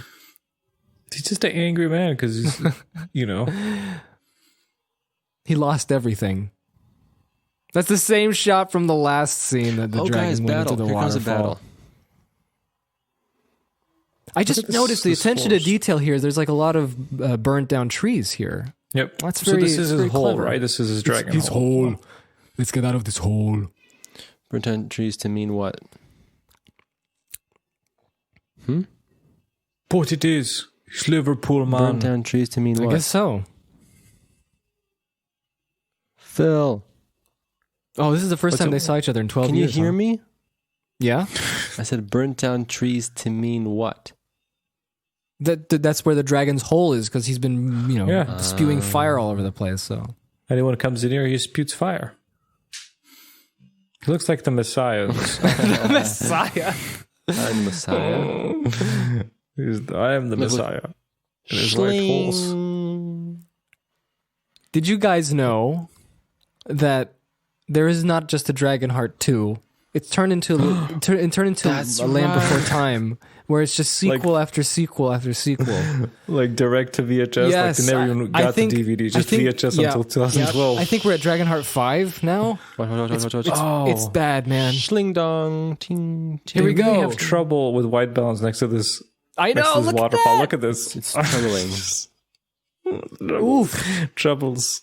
He's just an angry man because he's, you know. He lost everything. That's the same shot from the last scene that the guys, dragon went battle. into the Here comes a waterfall. battle. I at just this- noticed the this attention to forest. detail here. There's like a lot of burnt down trees here. Yep. That's So this is his very hole, clever. right? This is his dragon His hole. hole. Let's get out of this hole. Burnt down trees to mean what? But it is. He's Liverpool, man. Burnt down trees to mean I what? guess so. Phil, Oh, this is the first What's time up? they saw each other in 12 can you years. hear huh? me? Yeah. I said burnt down trees to mean what? That's where the dragon's hole is because he's been, you know, Yeah. spewing fire all over the place. So Anyone who comes in here, he spewts fire. He looks like the Messiah. Messiah. I'm the Messiah. I am the Messiah. It is white holes. Did you guys know that there is not just a Dragonheart 2? It's turned into a Land Before Time, where it's just sequel after sequel after sequel. Like direct to VHS. Yes, like they never even got the DVD, just VHS until 2012. I think we're at Dragonheart 5 now. It's bad, man. Schling dong. Ting, ting. Here we go. We have trouble with white balance next to this. I know. Look Waterfall. Look at this. It's troubling. Oof. Troubles.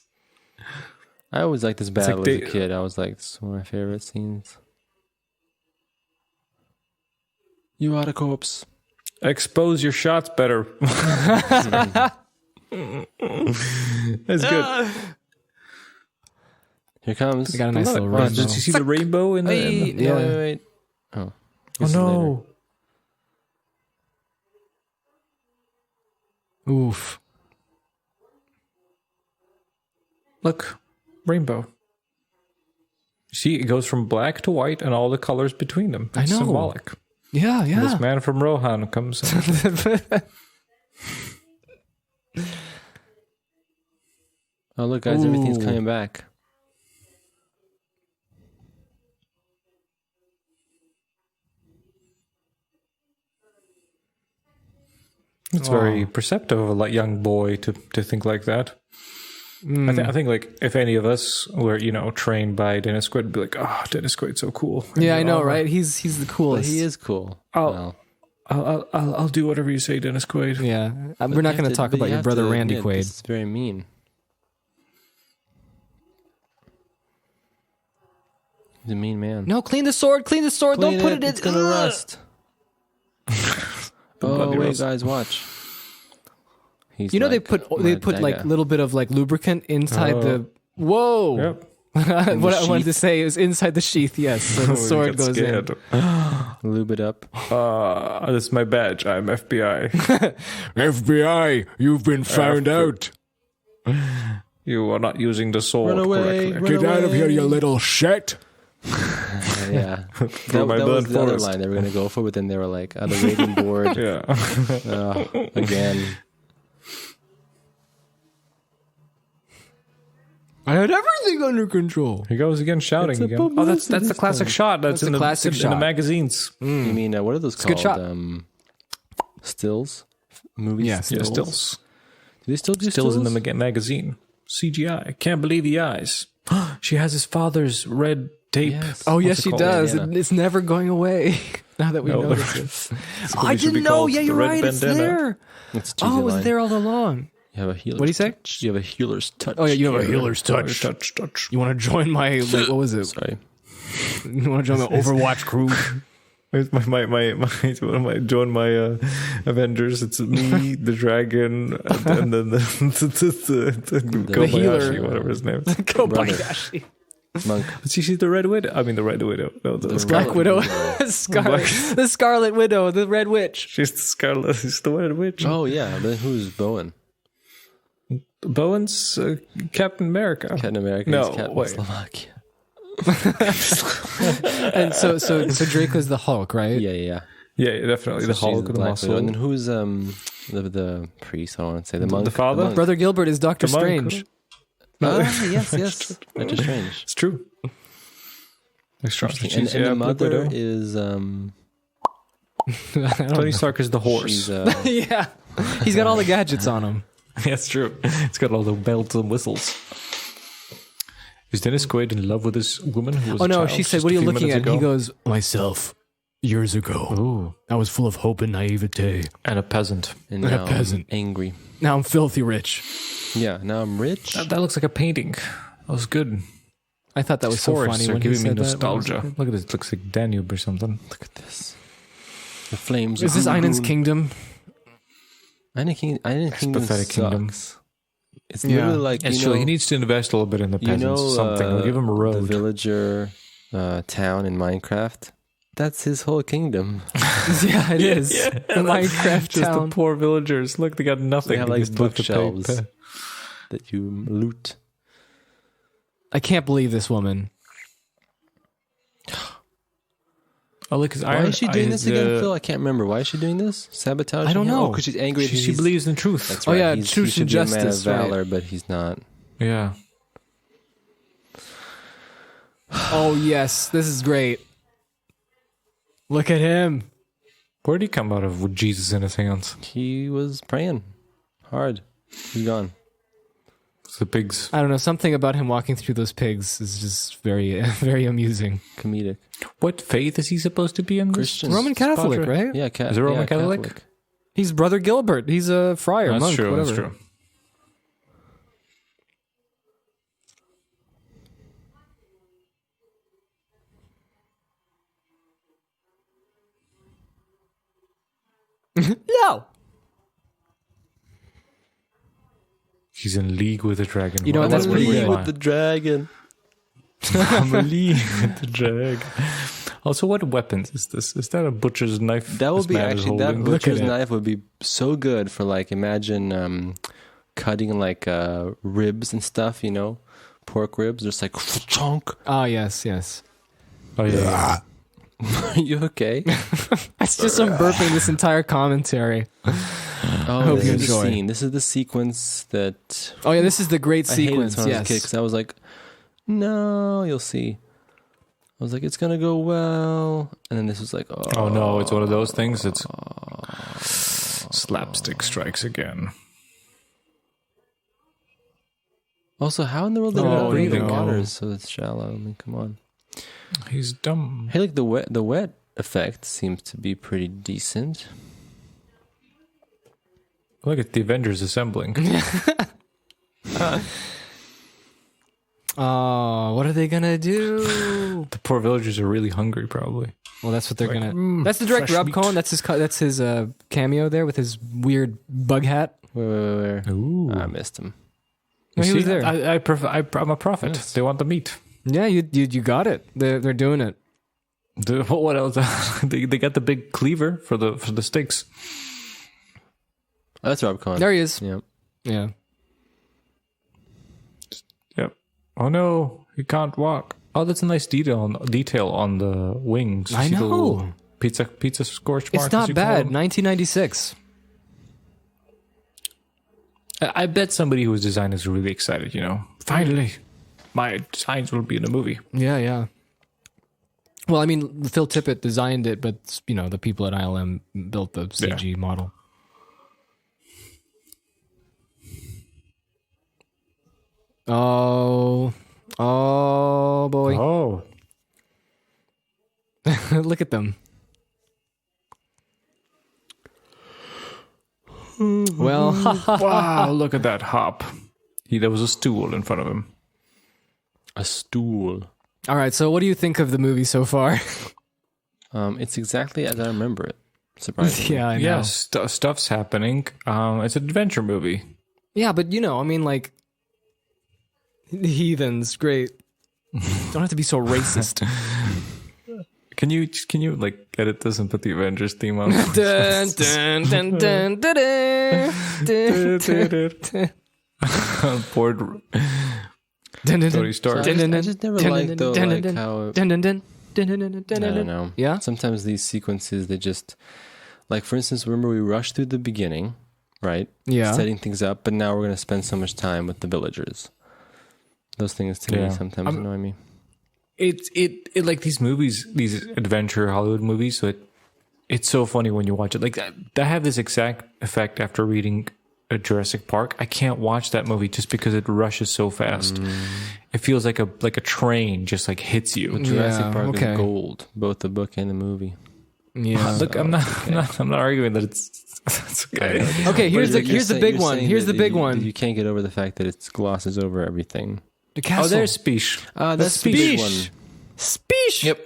I always liked this battle like as a kid. I was like, this is one of my favorite scenes. You are a corpse. Expose your shots better. That's good. Here comes. We got a nice little rainbow. Did you see the rainbow in the? No, wait. Oh. Oh no. Oof. Look, rainbow. See, it goes from black to white and all the colors between them. It's I know. symbolic. Yeah. This man from Rohan comes in. Oh, look, guys, everything's coming back. It's very perceptive of a young boy to think like that. I think like if any of us were trained by Dennis Quaid, would be like, oh, Dennis Quaid's so cool. Yeah, I know, right? He's the coolest. He is cool. I'll do whatever you say, Dennis Quaid. Yeah, we're not going to talk about your brother Randy Quaid. It's very mean. He's a mean man. No, clean the sword. Clean the sword. Don't put it in. It's gonna rust. Oh wait, guys, watch. He's they put like a little bit of like lubricant inside the. Whoa! Yep. What I wanted to say is inside the sheath. Yes, so the sword goes in. Lube it up. This is my badge. I'm FBI. FBI, you've been found out. You are not using the sword Run away, correctly. Get out of here, you little shit! Yeah, that was the other line they were going to go for, but then they were like, the rating board. Yeah. Again. I had everything under control. He goes again, shouting again. Oh, that's the classic shot. That's in the classic in the magazines. You mean what are those called? Good shot. Stills, movies. Yeah, Yeah, stills. Do they still do Stills in the magazine. CGI. Can't believe the eyes. She has his father's red tape. Yes. Oh, yes, she does. Bandana. It's never going away. Now that we notice it. I didn't know. Yeah, you're right. It's there. It's Oh, it's there all along. You have a healer's What do you say? touch. You have a healer's touch. Oh, yeah, you have a healer's touch. Touch. You want to join my, like, what was it? Sorry. You want to join my Overwatch crew? Join my Avengers. It's me, the dragon, and then the Kobayashi, healer. whatever his name is. Kobayashi. Monk. She's the Red Widow. I mean, the Red Widow. No, the Black Widow. The Scarlet Widow, the Red Witch. She's the Scarlet. She's the Red Witch. Oh, yeah. Then who's Bowen? Bowen's Captain America. Captain America. No, is Captain wait. Slovakia. And so Drake was the Hulk, right? Yeah. Yeah, definitely. The Hulk and the Black Widow. And then muscle. who's the priest? I don't want to say the monk. The father? The monk. Brother Gilbert is Doctor The monk. Strange. Yes. Doctor Strange. It's true. And the mother is Tony Stark is the horse. she's Yeah. He's got all the gadgets on him. That's true. It's got all the bells and whistles. Is Dennis Quaid in love with this woman who was Oh, a no. child She said, just what are a you few looking minutes at? ago? He goes, myself, years ago. Ooh. I was full of hope and naivete. And a peasant. and a now peasant. I'm angry. Now I'm filthy rich. Yeah, now I'm rich. That looks like a painting. That was good. I thought that was so Forests funny are when he giving me said that. nostalgia. Look at this. It looks like Danube or something. Look at this. The flames. Is this Einan's Kingdom? Einan's Kingdom pathetic sucks. kingdom. It's Yeah. literally like It's true. He needs to invest a little bit in the peasants. Something. We'll give him a the road. villager town in Minecraft. That's his whole kingdom. Yeah, it is. The Minecraft Just town. the poor villagers. Look, they got nothing. They have like just have to pay- bookshelves that you loot. I can't believe this woman. Oh, look, his Why iron is she doing eyes, this again, Phil? I can't remember. Why is she doing this? Sabotage? I don't know. because she's angry. She believes in truth. That's Oh, right. yeah, he truth should and be a man of justice, right. valor, but he's not. Yeah. Oh, yes. This is great. Look at him. Where'd he come out of with Jesus in his hands? He was praying hard. He's gone. It's the pigs. I don't know. Something about him walking through those pigs is just very, very amusing. Comedic. What faith is he supposed to be in? Christian. Roman Catholic, Spot, right? Yeah, Is it Roman Catholic? He's Brother Gilbert. He's a friar, That's monk, true. whatever. That's true. No. He's in league with the dragon. You know, that's pretty good. with the dragon. I'm in league with the dragon. Also, what weapons is this? Is that a butcher's knife? That would this be man is actually that holding? butcher's it. knife would be so good for like imagine cutting like ribs and stuff. You know, pork ribs. Just like chunk. Ah, yes, yes. Oh yeah. Are you okay? It's just I'm burping this entire commentary. Oh, hope this you is the enjoy. scene. This is the sequence that Oh, yeah, this is the great I hated sequence. this when I was a Yes. kid because I was like, no, you'll see. I was like, it's gonna go well, and then this was like, Oh no, it's one of those things. It's slapstick strikes again. Also, how in the world did Oh, not bring the no. water so it's shallow? I mean, come on. He's dumb. Hey, like the wet effect seems to be pretty decent. Look at the Avengers assembling. Oh, what are they gonna do? The poor villagers are really hungry, probably. Well, that's what they're Like, gonna. That's the director fresh Rob Cohen. That's his cameo there with his weird bug hat. Where? Ooh. I missed him. No, he was there. I'm a prophet. Yes. They want the meat. Yeah, you got it. They're doing it. What else? they got the big cleaver for the steaks. Oh, that's Rob Cohen. There he is. Yep. Yeah. Yep. Oh no, he can't walk. Oh, that's a nice detail on the wings. I See the know. little pizza scorch mark. It's not bad. 1996. I bet somebody who was designing this is really excited. You know, finally, my designs will be in a movie. Yeah, yeah. Well, I mean, Phil Tippett designed it, but you know, the people at ILM built the CG model. Oh boy! Oh, Look at them. Well, wow! Look at that hop. There was a stool in front of him. A stool. all right. So, what do you think of the movie so far? It's exactly as I remember it. Surprisingly. Yeah, I know. Yeah, stuff's happening. It's an adventure movie. Yeah, but you know, I mean, like, the heathens, great. Don't have to be so racist. Can you like edit this and put the Avengers theme on? Dun, dun, dun, dun, dun, dun, dun, dun. Board Dun, dun, dun. Tony Stark. Dun, dun, dun. I just never Dun, dun, liked though dun, dun, like dun. how Dun, dun, dun. Dun, dun, dun, dun, I dun. don't know. Yeah? Sometimes these sequences they just like for instance, remember we rushed through the beginning, right? Yeah. Setting things up, but now we're gonna spend so much time with the villagers. Those things to Yeah. me sometimes annoy me. It like these movies, these adventure Hollywood movies. So it's so funny when you watch it. Like I have this exact effect after reading a Jurassic Park. I can't watch that movie just because it rushes so fast. It feels like a train just like hits you. Jurassic Yeah, Park okay. is gold, both the book and the movie. Yeah. Look, I'm not arguing that it's okay. Okay, here's But the you're big you're one. saying Here's that the big you- one. You can't get over the fact that it glosses over everything. The Oh, castle. there's Speech. That's the big one. Speech. Yep.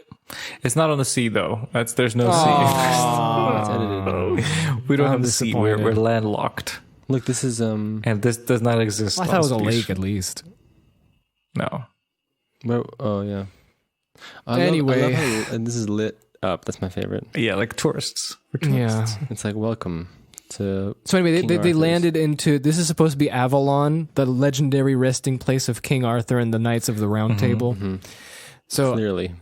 It's not on the sea though. There's no It's edited. sea. We don't I'm have the sea. We're disappointed. landlocked, Look, this is and this does not exist. I thought it on was a Speech. lake at least. No. Where, oh yeah. Anyway. And this is lit up. That's my favorite. Yeah, like tourists. We're Yeah. tourists. It's like welcome to. So anyway, King they Arthur's. landed into. This is supposed to be Avalon, the legendary resting place of King Arthur and the Knights of the Round Table. So Clearly.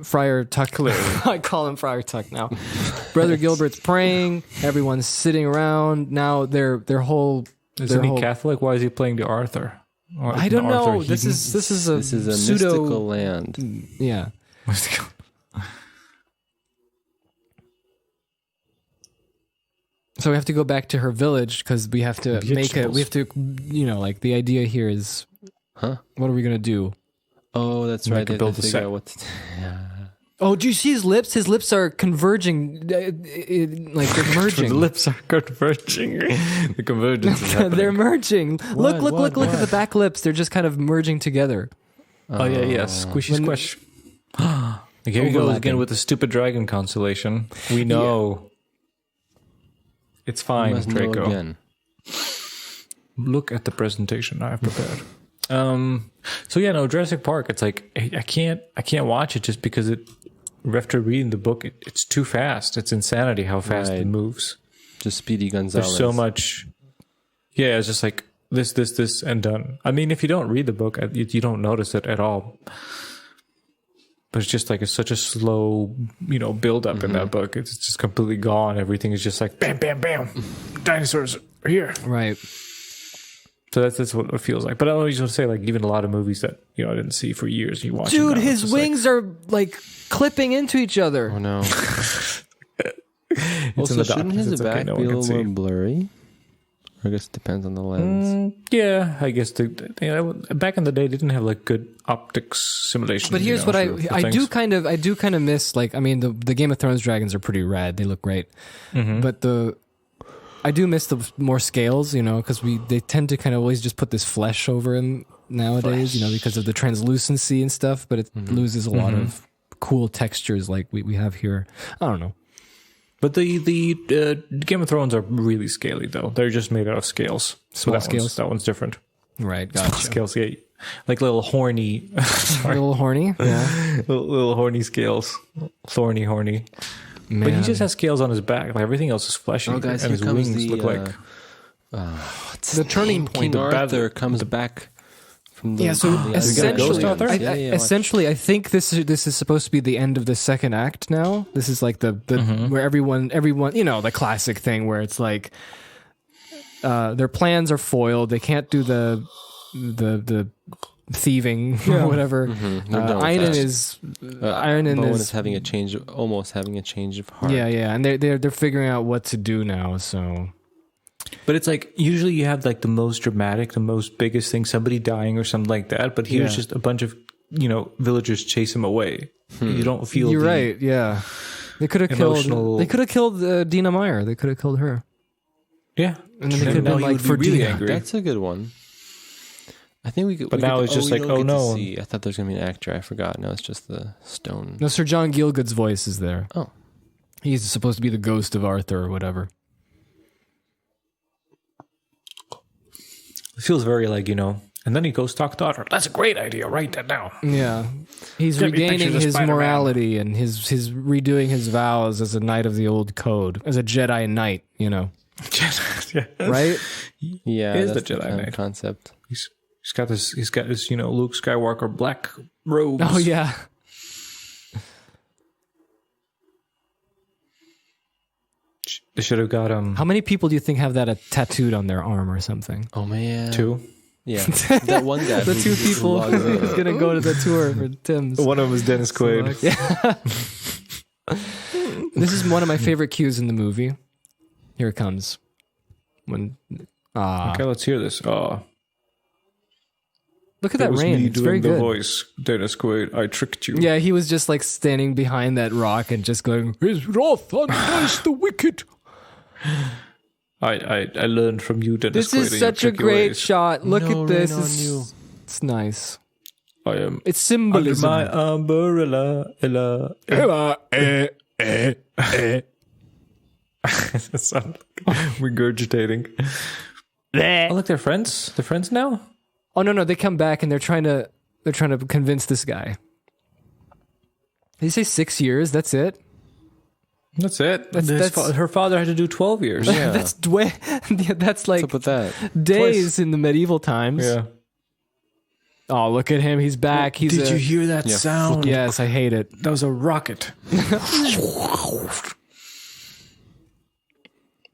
Friar Tuck, I call him Friar Tuck now. Brother Gilbert's praying. Everyone's sitting around. Now their whole. Isn't he Catholic? Why is he playing the Arthur? Or I don't know. Arthur This is a pseudo mystical land. Yeah. Mystical. So we have to go back to her village because we have to Vegetables. we have to, like the idea here is, Huh? what are we going to do? Oh, that's Make right. her They have build to a figure set. out what to yeah. Oh, do you see his lips? His lips are converging, like they're merging. The lips are converging. The convergence is happening. They're merging. Look What? at the back lips. They're just kind of merging together. Oh, yeah. Squishy squish. Here he goes Overlapping. again with the stupid dragon constellation. We know. It's fine, Must know Draco. again. Look at the presentation I have prepared. So yeah, no, Jurassic Park. It's like I can't watch it just because after reading the book, it's too fast. It's insanity how fast it Right. moves. Just Speedy Gonzalez. There's so much. Yeah, it's just like this, and done. I mean, if you don't read the book, you don't notice it at all. But it's just like it's such a slow, build up in that book. It's just completely gone. Everything is just like bam, bam, bam. Dinosaurs are here. Right. So that's what it feels like. But I always want to say, like, even a lot of movies that I didn't see for years. You watch, them Dude, now, it's his just wings are like clipping into each other. Oh no. It's Also, in the shouldn't documents. his It's okay, back no be one a can little more see. blurry? Or I guess it depends on the lens. Yeah, I guess back in the day, they didn't have like good optics simulation. But here's what for I do things. kind of miss. Like, I mean, the Game of Thrones dragons are pretty rad. They look great. But I do miss the more scales, because they tend to kind of always just put this flesh over them nowadays, because of the translucency and stuff. But it loses a lot of cool textures like we have here. I don't know. But the Game of Thrones are really scaly though. They're just made out of scales. Small scales? That one's different. Right, gotcha. Scales, yeah. Like little horny, A little horny. Yeah. little horny scales. Thorny, horny. Man. But he just has scales on his back. Like everything else is fleshy. Oh, guys, and here his comes wings the, look like. the turning point. King Arthur bad- comes back from the. Yeah, so from the essentially, Ghost Arthur? essentially, I think this is supposed to be the end of the second act. Now, this is like the where everyone, the classic thing where it's like their plans are foiled. They can't do the thieving or whatever. They're done with Iron that. is Iron Bowen is is having almost having a change of heart. yeah, and they're figuring out what to do now. So. But it's like usually you have like the most dramatic, the most biggest thing, somebody dying or something like that. But here's just a bunch of villagers chase him away. You don't feel. You're right. Yeah, they could have killed. emotional- They could have killed Dina Meyer. They could have killed her. Yeah, And then they could have now been he like would be for really Dina. angry. That's a good one. I think we could. But we now could- it's just we like, don't oh, get to no. see. I thought there's gonna be an actor. I forgot. No, it's just the stone. No, Sir John Gielgud's voice is there. Oh. He's supposed to be the ghost of Arthur or whatever. It feels very like and then he goes talk to Arthur. That's a great idea. Write that down. Yeah, he's Get me regaining pictures of his Spider-Man. morality and his redoing his vows as a knight of the old code, as a Jedi knight. yeah. Right? Yeah, He is that's the the Jedi kind of Knight. concept. He's got this Luke Skywalker black robes. Oh yeah. They should have got How many people do you think have that tattooed on their arm or something? Oh man. 2. Yeah, that one guy. The who two people logs in. who's gonna go to the tour for Tim's. One of them is Dennis Quaid. Yeah. This is one of my favorite cues in the movie. Here it comes. When Okay, let's hear this. look at That that was rain. me It's doing very the good. voice. Dennis Quaid, I tricked you. Yeah, he was just like standing behind that rock and just going, "His wrath against the wicked." I learned from you, Dennis This Quaid. is and your such a tricky great ways. shot. Look No at this. rain on you. It's nice. I am It's under symbolism. my umbrella. Ella. It sounds like regurgitating. Oh, look, they're friends. They're friends now. Oh no, they come back and they're trying to convince this guy. Did you say 6 years? That's it. That's it. That's- Her father had to do 12 years. Yeah. That's way. That's What's like up with that? days in the medieval times. Yeah. Oh, look at him. He's back. He's Did you hear that sound? Yes, I hate it. That was a rocket.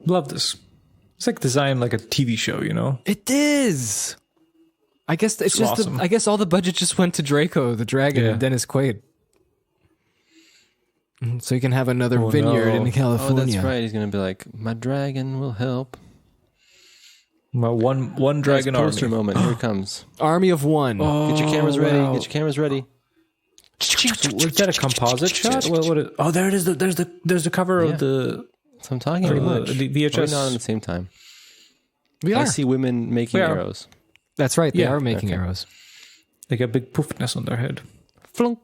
Love this. It's like designed like a TV show, you know? It is. I guess it's just awesome. I guess all the budget just went to Draco the dragon Yeah. and Dennis Quaid. So you can have another vineyard in Oh, California. that's right. He's gonna be like, my dragon will help. My one dragon Nice poster army. moment. Here it comes. Army of one. Get your cameras ready. wow. Get your cameras ready. Was that a composite shot? Oh, there it is. There's the cover Yeah. of the That's what I'm talking about. the Are VHS. we not at the same time? We I are. see women making We are. arrows. That's right. They Yeah, are making okay. arrows. They got big poofness on their head. Flunk.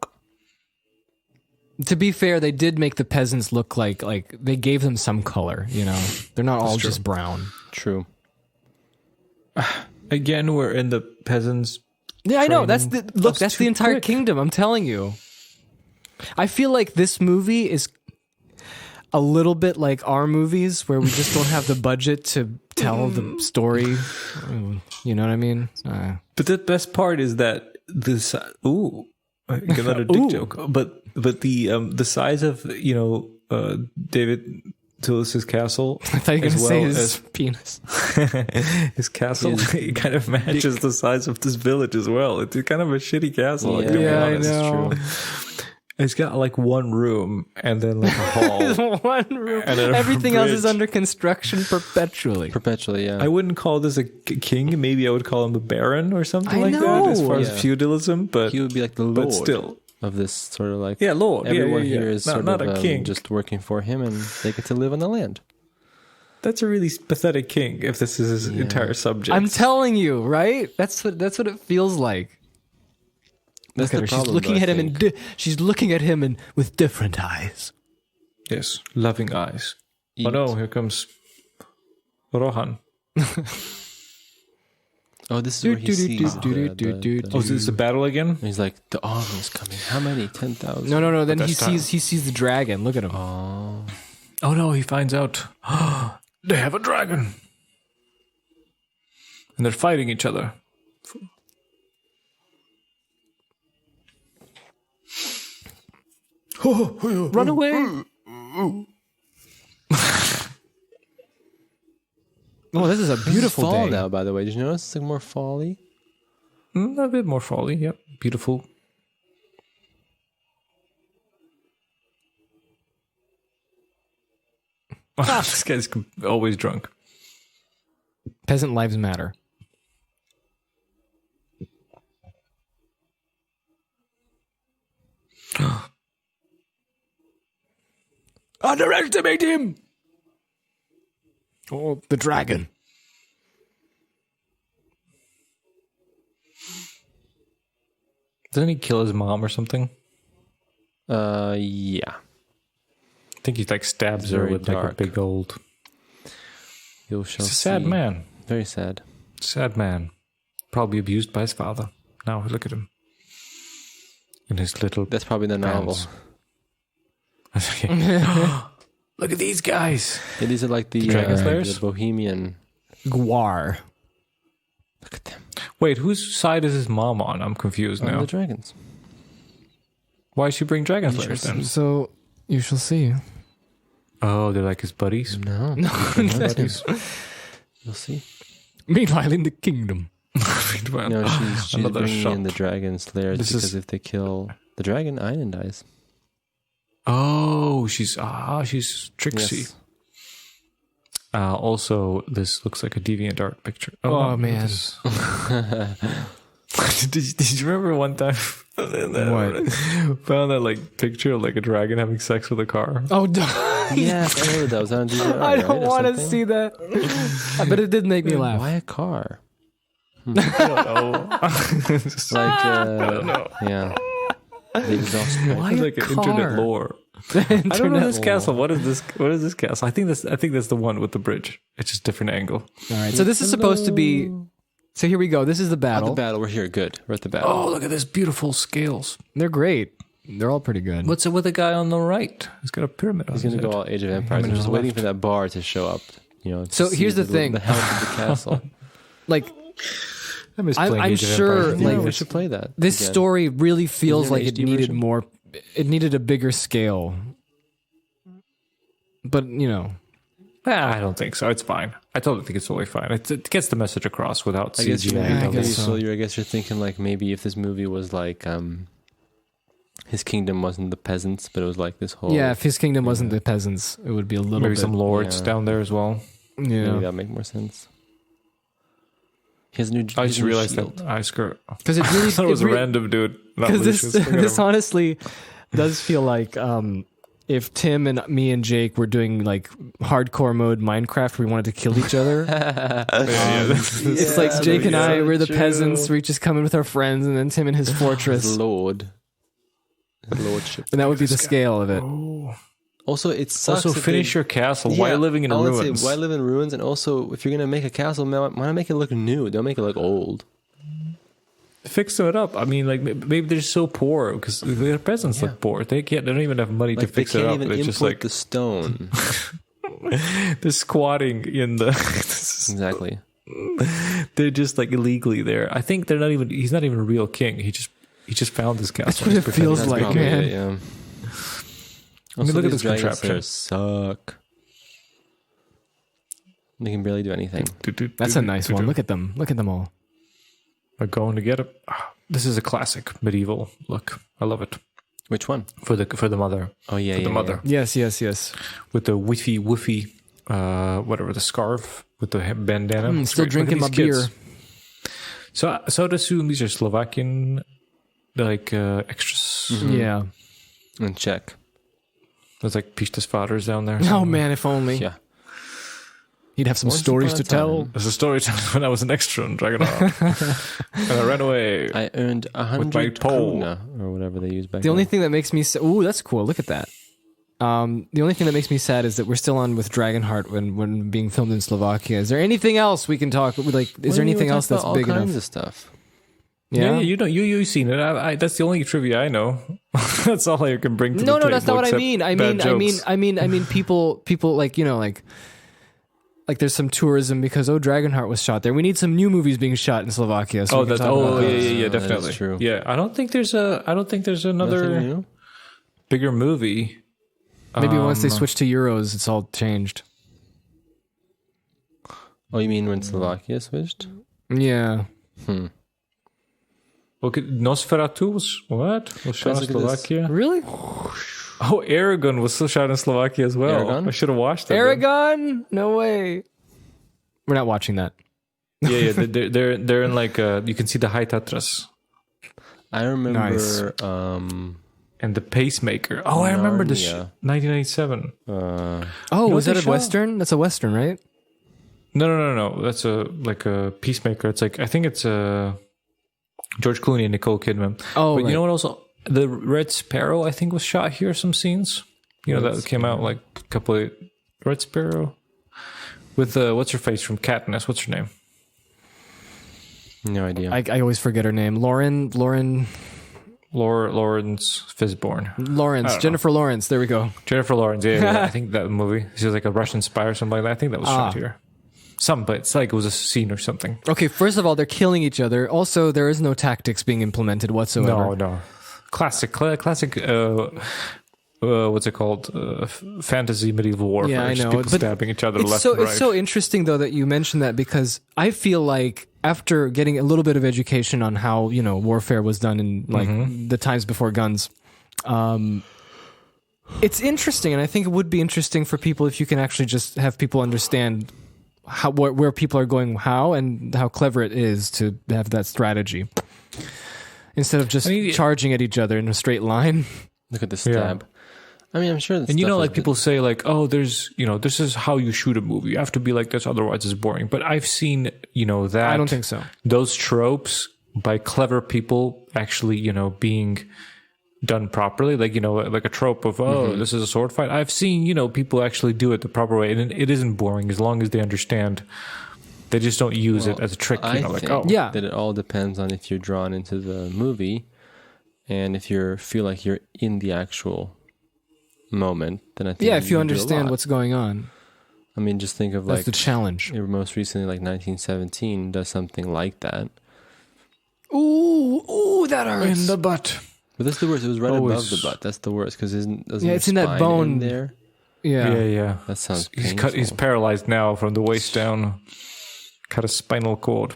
To be fair, they did make the peasants look like they gave them some color. You know, they're not all true. just brown. True. Again, we're in the peasants. Yeah, I know. That's Training. the look. That's That's too the entire quick. kingdom. I'm telling you. I feel like this movie is a little bit like our movies, where we just don't have the budget to tell the story. You know what I mean? But the best part is that this. Ooh, another dick Ooh. joke. But the size of David Tillis's castle. I thought you were going as to say well his penis. his castle it kind of matches the size of this village as well. It's kind of a shitty castle. like, to be Yeah, I honest. know. It's got like one room and then like a hall. One room. And then a Everything else is bridge. under construction perpetually. Perpetually, yeah. I wouldn't call this a king. Maybe I would call him a baron or something I like that as know. far Yeah. as feudalism. But He would be like the lord but still, of this sort of like. yeah, lord. Everyone yeah. here is not, sort not of a king. just working for him, and they get to live on the land. That's a really pathetic king. If this is his entire subject, I'm telling you, right? That's what it feels like. That's Look at the her. problem. She's looking though, at I him think. she's looking at him and with different eyes. yes, loving eyes. Eat. Oh no, here comes Rohan. Oh, this is where he sees Oh, is this a battle again? He's like, the army is coming. How many? 10,000. No. Then he that's time. sees the dragon. Look at him. Oh no, he finds out they have a dragon. And they're fighting each other. Run away. Oh, this is a beautiful fall day. now, by the way. Did you notice it's like more fall-y? A bit more folly, yep. Beautiful. This guy's always drunk. Peasant lives matter. Underestimate him. Oh, the dragon. Doesn't he kill his mom or something? Yeah. I think he like stabs her Very with like a dark. big old. You shall He's a sad see. man. Very sad. Sad man. Probably abused by his father. Now look at him. In his little. That's probably the novel. pants. Look at these guys. Yeah, these are like the Dragon Slayers? the Bohemian. Guar. Look at them. Wait, whose side is his mom on? I'm confused Oh, now. the dragons. Why should she bring dragon slayers then? So you shall see. Oh, they're like his buddies. No. Buddies. You'll see. Meanwhile, in the kingdom. No, she's Another bringing shop. in the dragon slayers This because is- if they kill the dragon, Iron dies. Oh, she's tricksy. Yes. Also, this looks like a DeviantArt picture. Oh, man. this- did you remember one time What? found that like picture of like a dragon having sex with a car? Oh, Yes, I remember that. Was that on DVR, I don't right, or want to something? see that. But it did make me laugh. Why a car? I don't know. Like, I don't know. yeah. The exhaust pipe. Why It's a like an car? internet lore. I don't know this castle. What is this? What is this castle? I think that's the one with the bridge. It's just different angle. All right. So this is supposed to be. So here we go. This is the At battle. the battle, we're here. Good. We're at the battle. Oh, look at this beautiful scales. They're great. They're all pretty good. What's it with the guy on the right? He's got a pyramid. He's going to go all Age of Empires. I'm to just the waiting left. for that bar to show up. You know. to So see here's the thing. The health of the castle. Like, I miss playing I'm Age of sure, Empires. like, we should play that. This again. story really feels Is there like an it HD needed version? more. It needed a bigger scale. But I don't think so. It's fine. I totally think it's totally fine. It gets the message across without I guess, CGI. I guess so. I guess you're thinking like maybe if this movie was like his kingdom wasn't the peasants, but it was like this whole if his kingdom wasn't the peasants, it would be a little Maybe bit. some lords yeah. down there as well. maybe Yeah, that'd make more sense. He has a new. I just realized shield. that I screwed. because it really. I thought it was a re- random dude. Not Because Lucius. this honestly does feel like if Tim and me and Jake were doing like hardcore mode Minecraft, we wanted to kill each other. It's like Jake and I, we're the peasants. We just come in with our friends, and then Tim and his fortress, His lord. His lordship. and that would be the scale of it. Also, it sucks. Also, that finish they- your castle. Why are you living in I would ruins? Say, why live in ruins? And also, if you're gonna make a castle, why not make it look new? Don't make it look old. Fix it up. I mean, like maybe they're so poor because their peasants look poor. They don't even have money Like to fix they it can't up. even They're import just like the stone. they're squatting in the. Exactly. They're just like illegally there. I think they're not even. He's not even a real king. He just found this castle. That's what He's it pretending feels to be like, king. man. it, yeah. I mean, Also, look at these this dragons contraption. there suck. They can barely do anything. That's a nice one. Look at them. Look at them all. We're going to get it. This is a classic medieval look. I love it Which one? for the mother. Oh yeah, For yeah, the mother Yes. with the woofy, whatever, the scarf with the bandana. It's Still great. Look at drinking my these beer. kids. So I'd assume these are Slovakian, like extras. Mm-hmm. Yeah. And check. There's like Pishta's fathers down there. Oh man, if only Yeah. he'd have some Once stories upon to a tell. time. There's a story time when I was an extra on Dragonheart. And I ran away. I earned my 100 pole. krona or whatever they use back The only then. thing that makes me ooh, that's cool. Look at that. The only thing that makes me sad is that we're still on with Dragonheart when being filmed in Slovakia. Is there anything else we can talk? Like, is there anything else that's big all enough? kinds of stuff. Yeah, you know, you've seen it. I that's the only trivia I know. That's all I can bring to the No, table. that's not what I except mean. I bad mean, jokes. I mean, people like like there's some tourism because Dragonheart was shot there. We need some new movies being shot in Slovakia. So we can talk about yeah, those. yeah, That is definitely. true. Yeah, I don't think there's Nothing another new? bigger movie. Maybe once they switch to euros, it's all changed. Oh, you mean when Slovakia switched? Yeah. Okay, Nosferatu was what? Was shot in Guys, look at this. Slovakia. Really? Oh, Aragon was still shot in Slovakia as well. Aragon? I should have watched that. Aragon? No way. We're not watching that. Yeah, they're in like you can see the high Tatras I remember. Nice. and the pacemaker. Oh, I remember the Narnia. 1997. Oh, know was what that they a show? Western? That's a Western, right? No. That's a peacemaker. It's like I think it's George Clooney and Nicole Kidman. Oh, but right. you know what? Also, the Red Sparrow I think was shot here. Some scenes. You know that came out like a couple of Red Sparrow with what's her face from Katniss? What's her name? No idea. I always forget her name. Lawrence, Fishburne. Jennifer Lawrence. There we go. Jennifer Lawrence. Yeah. I think that movie. She was like a Russian spy or something like that. I think that was shot here. But it's like it was a scene or something. Okay, first of all, they're killing each other. Also, there is no tactics being implemented whatsoever. No. Classic. What's it called? Fantasy medieval warfare. Yeah, I Just know. people But stabbing each other It's left so and right. it's so interesting though that you mentioned that because I feel like after getting a little bit of education on how warfare was done in like the times before guns, it's interesting, and I think it would be interesting for people if you can actually just have people understand where people are going, and how clever it is to have that strategy instead of just charging at each other in a straight line. Look at the stab. I mean, I'm sure. And like people say, like, oh, there's, this is how you shoot a movie. You have to be like this, otherwise it's boring. But I've seen, that. I don't think so. Those tropes by clever people actually, being done properly. Like, like a trope of, this is a sword fight. I've seen, people actually do it the proper way. And it isn't boring as long as they understand. They just don't use it as a trick. I like, think Yeah. that it all depends on if you're drawn into the movie and if you feel like you're in the actual moment, then I think Yeah, if you do a understand lot. what's going on, I mean, just think of that's like the challenge. most recently, like 1917 does something like that. Ooh, that hurts. In the butt. But that's the worst. It was right Always. above the butt. That's the worst because it's in that bone there. Yeah. That sounds He's painful. he's paralyzed now from the waist down. Cut a spinal cord.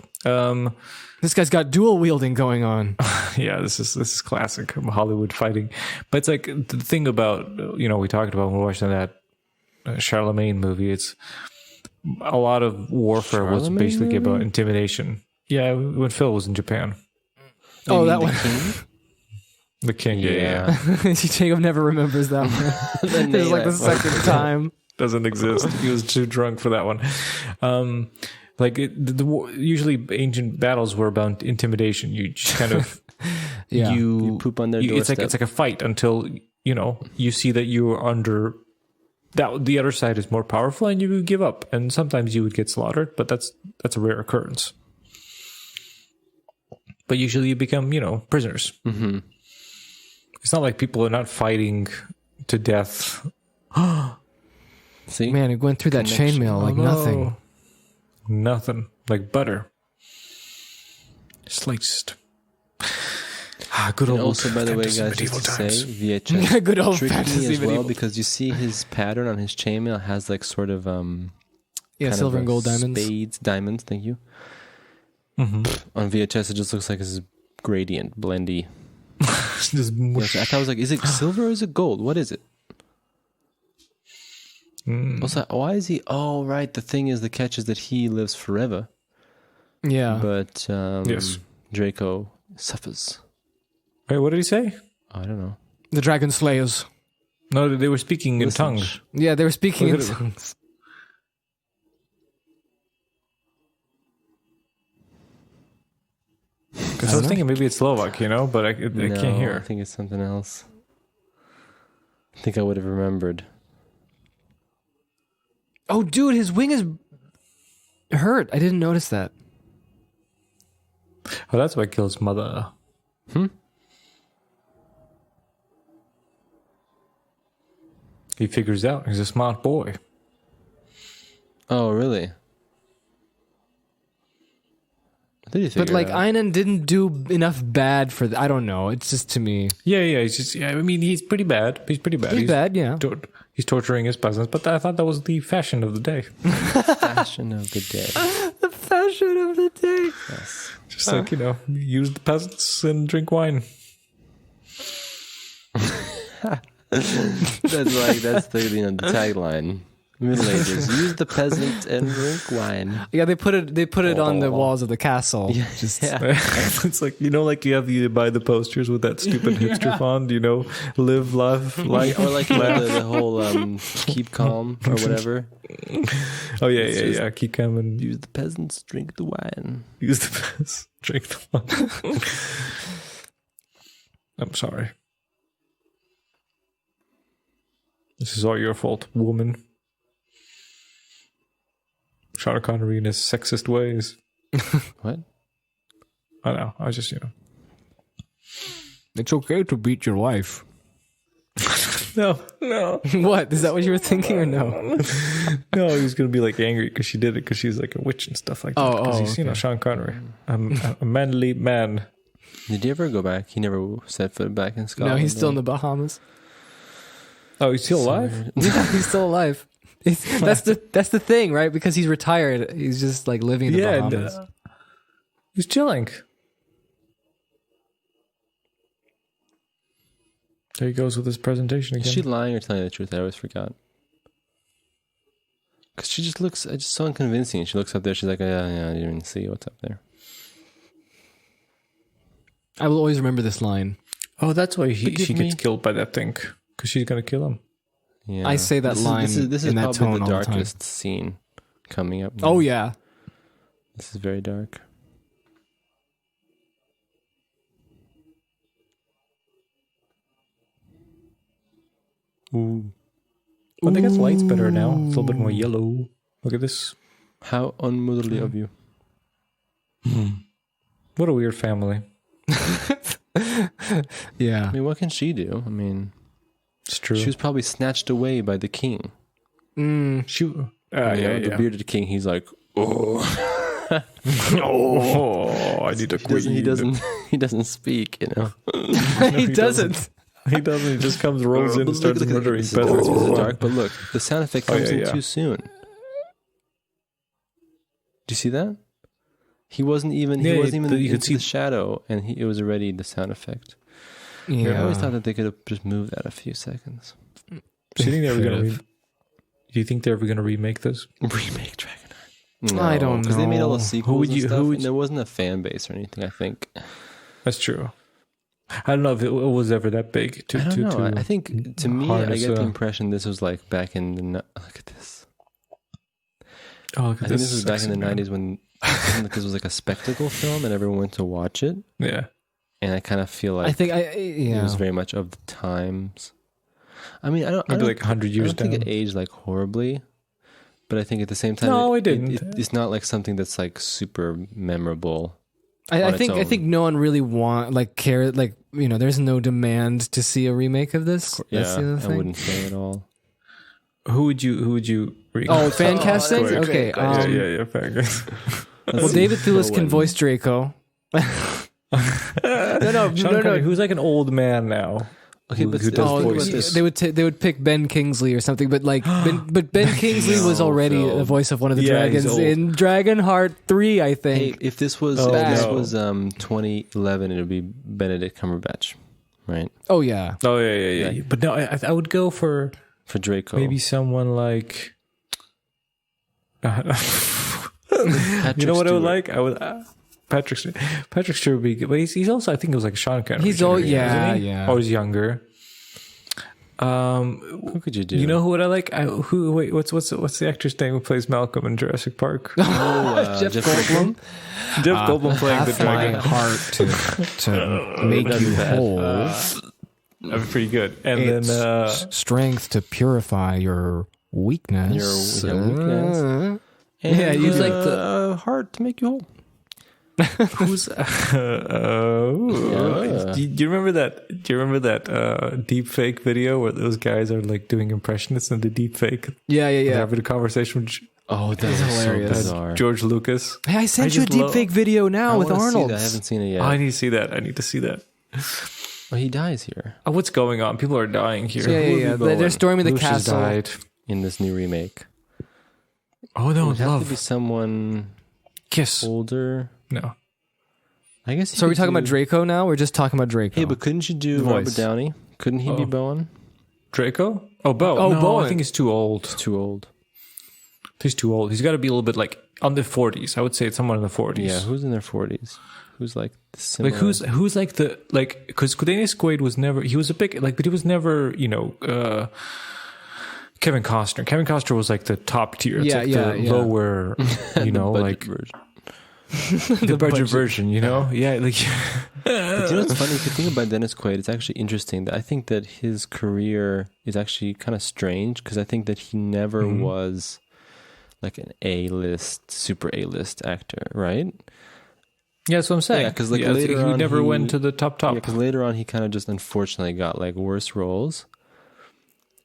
This guy's got dual wielding going on. Yeah, this is classic Hollywood fighting. But it's like the thing about, we talked about when we watched that Charlemagne movie. It's a lot of warfare was Charlemagne basically about movie? intimidation. Yeah, when Phil was in Japan. Oh, that one. The king, yeah. Jacob never remembers that one. It's like the second time. Doesn't exist. He was too drunk for that one. Usually ancient battles were about intimidation. You just kind of Yeah. You poop on their doorstep. it's like a fight until you see that you are under that the other side is more powerful and you would give up. And sometimes you would get slaughtered, but that's a rare occurrence. But usually you become prisoners. Mm-hmm. It's not like people are not fighting to death. See, Man, it went through that chainmail like nothing. Nothing. Like butter. Sliced. Good old and also, by the way, guys, medieval just to times. say, VHS Good old tricked fantasy me as well medieval. because you see his pattern on his chainmail has like sort of Yeah, kind silver of and gold diamonds. spades, diamonds. Thank you. Mm-hmm. On VHS, it just looks like this gradient, blendy. Just mush. I thought I was like, is it silver or is it gold? What is it? Mm. Also, why is he? Oh, right. The thing is, the catch is that he lives forever, Yeah. but Yes. Draco suffers. Wait, what did he say? I don't know. The Dragon Slayers. No, they were speaking in Listen, tongues. Yeah, they were speaking in Look at it. tongues. Because I was thinking maybe it's Slovak, but I can't I hear. think it's something else. I think I would have remembered. Oh, dude, his wing is hurt. I didn't notice that. Oh, that's why he killed his mother. He figures out he's a smart boy. Oh, really? Did he figure But like it out? Einan didn't do enough bad for I don't know. It's just to me. Yeah, he's just. Yeah, I mean, he's pretty bad. He's pretty bad. He's bad, yeah. He's torturing his peasants, but I thought that was the fashion of the day. Fashion of the day. The fashion of the day. Yes. Just like use the peasants and drink wine. That's the tagline. Middle Ages. Use the peasant and drink wine. Yeah, they put it on the walls of the castle. Yeah. Just It's like you buy the posters with that stupid hipster font. Live, love, life, Or like the whole keep calm or whatever. Oh yeah. Keep calm and Use the peasants, drink the wine. use the peasants, drink the wine. I'm sorry. This is all your fault, woman. Sean Connery in his sexist ways. What? I know. I was just, it's okay to beat your wife. No. What? Is that what you were thinking or no? No, he was going to be like angry because she did it because she's like a witch and stuff like that. Oh, Because he's, okay. Sean Connery. A manly man. Did he ever go back? He never set foot back in Scotland. No, he's still in the Bahamas. Oh, he's still alive? Yeah, he's still alive. That's the thing, right? Because he's retired. He's just like living in the Bahamas. He's chilling. There he goes with his presentation again. Is she lying or telling the truth? I always forgot. Because she just looks just so unconvincing. She looks up there. She's like, yeah, I didn't even see what's up there. I will always remember this line. Oh, that's why she Forgive gets me. killed by that thing. Because she's going to kill him. Yeah. I say that line This is in that probably tone the all the time. darkest scene coming up. Oh yeah. This is very dark. Ooh. I think its light's better now. It's a little bit more yellow. Look at this. How unmotherly of you. What a weird family. Yeah. I mean, what can she do? I mean, It's true. she was probably snatched away by the king. The The bearded king, he's like, oh. Oh, I need a queen. He doesn't speak, you know. He doesn't. He doesn't. He just comes, rolls in, and starts murdering This peasants. is dark, but look, the sound effect comes in too soon. Do you see that? He wasn't even you into could see the shadow, and it was already the sound effect. Yeah. I always thought that they could have just moved that a few seconds. Do you think they were going to? Do you think they're ever going to remake this? Remake Dragonheart? No, I don't know. because they made all the sequels would you- and stuff, who would and there wasn't a fan base or anything. I think. That's true. I don't know if it was ever that big. I don't know. I think to me, I harness, get the impression this was like back in the. Look at this. Oh, I think this was back in the 90s when this was like a spectacle film and everyone went to watch it. Yeah. And I kind of feel like I think it was very much of the times. I mean, I don't like 100 years I don't think down. it aged like horribly, but I think at the same time, No, it didn't. It's not like something that's like super memorable. I think no one really cared. Like, you know, there's no demand to see a remake of this. That's the other I thing. wouldn't say at all. Who would you remake? Oh, fan casting? Okay. Yeah, fan casting. Well, David Thewlis can voice Draco. No. Who's like an old man now? Okay, but who does think about voices? this. they would pick Ben Kingsley or something, but Ben Kingsley was already the voice of one of the dragons in Dragonheart 3, I think. Hey, if this was 2011, it would be Benedict Cumberbatch, right? Oh yeah. Oh yeah. But no, I would go for Draco. maybe someone like. You know what I would like? I would. Patrick Stewart would be good, but he's also, I think it was like Sean Connery. He's old, yeah. Or he's younger. Who could you do? You know who would I like? What's the actor's name who plays Malcolm in Jurassic Park? Jeff Goldblum. Jeff Goldblum playing the Half my dragon. heart to make you whole. That'd be pretty good. And It's then strength to purify your weakness. Your weakness. Yeah, And he's like heart to make you whole. who's? Do you remember that? Do you remember that deep fake video where those guys are like doing impressionists in the deep fake? Yeah. Having a conversation with Oh, that's hilarious. So bizarre. George Lucas. Hey, I sent you a deep fake video now with Arnold. I haven't seen it yet. Oh, I need to see that. I need to see that. Well, he dies here Oh, what's going on? People are dying here. Yeah. They're storming the Lucius castle. died. in this new remake. Oh It no, would have to love be someone kiss. older. No. I guess. So are we talking about Draco now? We're just talking about Draco. Hey, but couldn't you do The Robert voice. Downey? Couldn't he be Bowen? Draco? Oh, Bo. Oh, no, Bowen. I think he's too old. It's too old. He's too old. He's got to be a little bit like on the 40s. I would say it's someone in the 40s. Yeah, who's in their 40s? Who's like similar? Like who's like the like because Dennis Quaid was never he was a big like but he was never Kevin Costner. Kevin Costner was like the top tier. It's like the lower, you know, like version. the budget version, you know? Yeah, like But you know what's funny? If you think about Dennis Quaid, it's actually interesting that I think that his career is actually kind of strange because I think that he never was like an A-list, super A-list actor, right? yeah, that's what I'm saying. Yeah, because like yeah, later he on never went to the top. Yeah, because later on he kind of just unfortunately got like worse roles,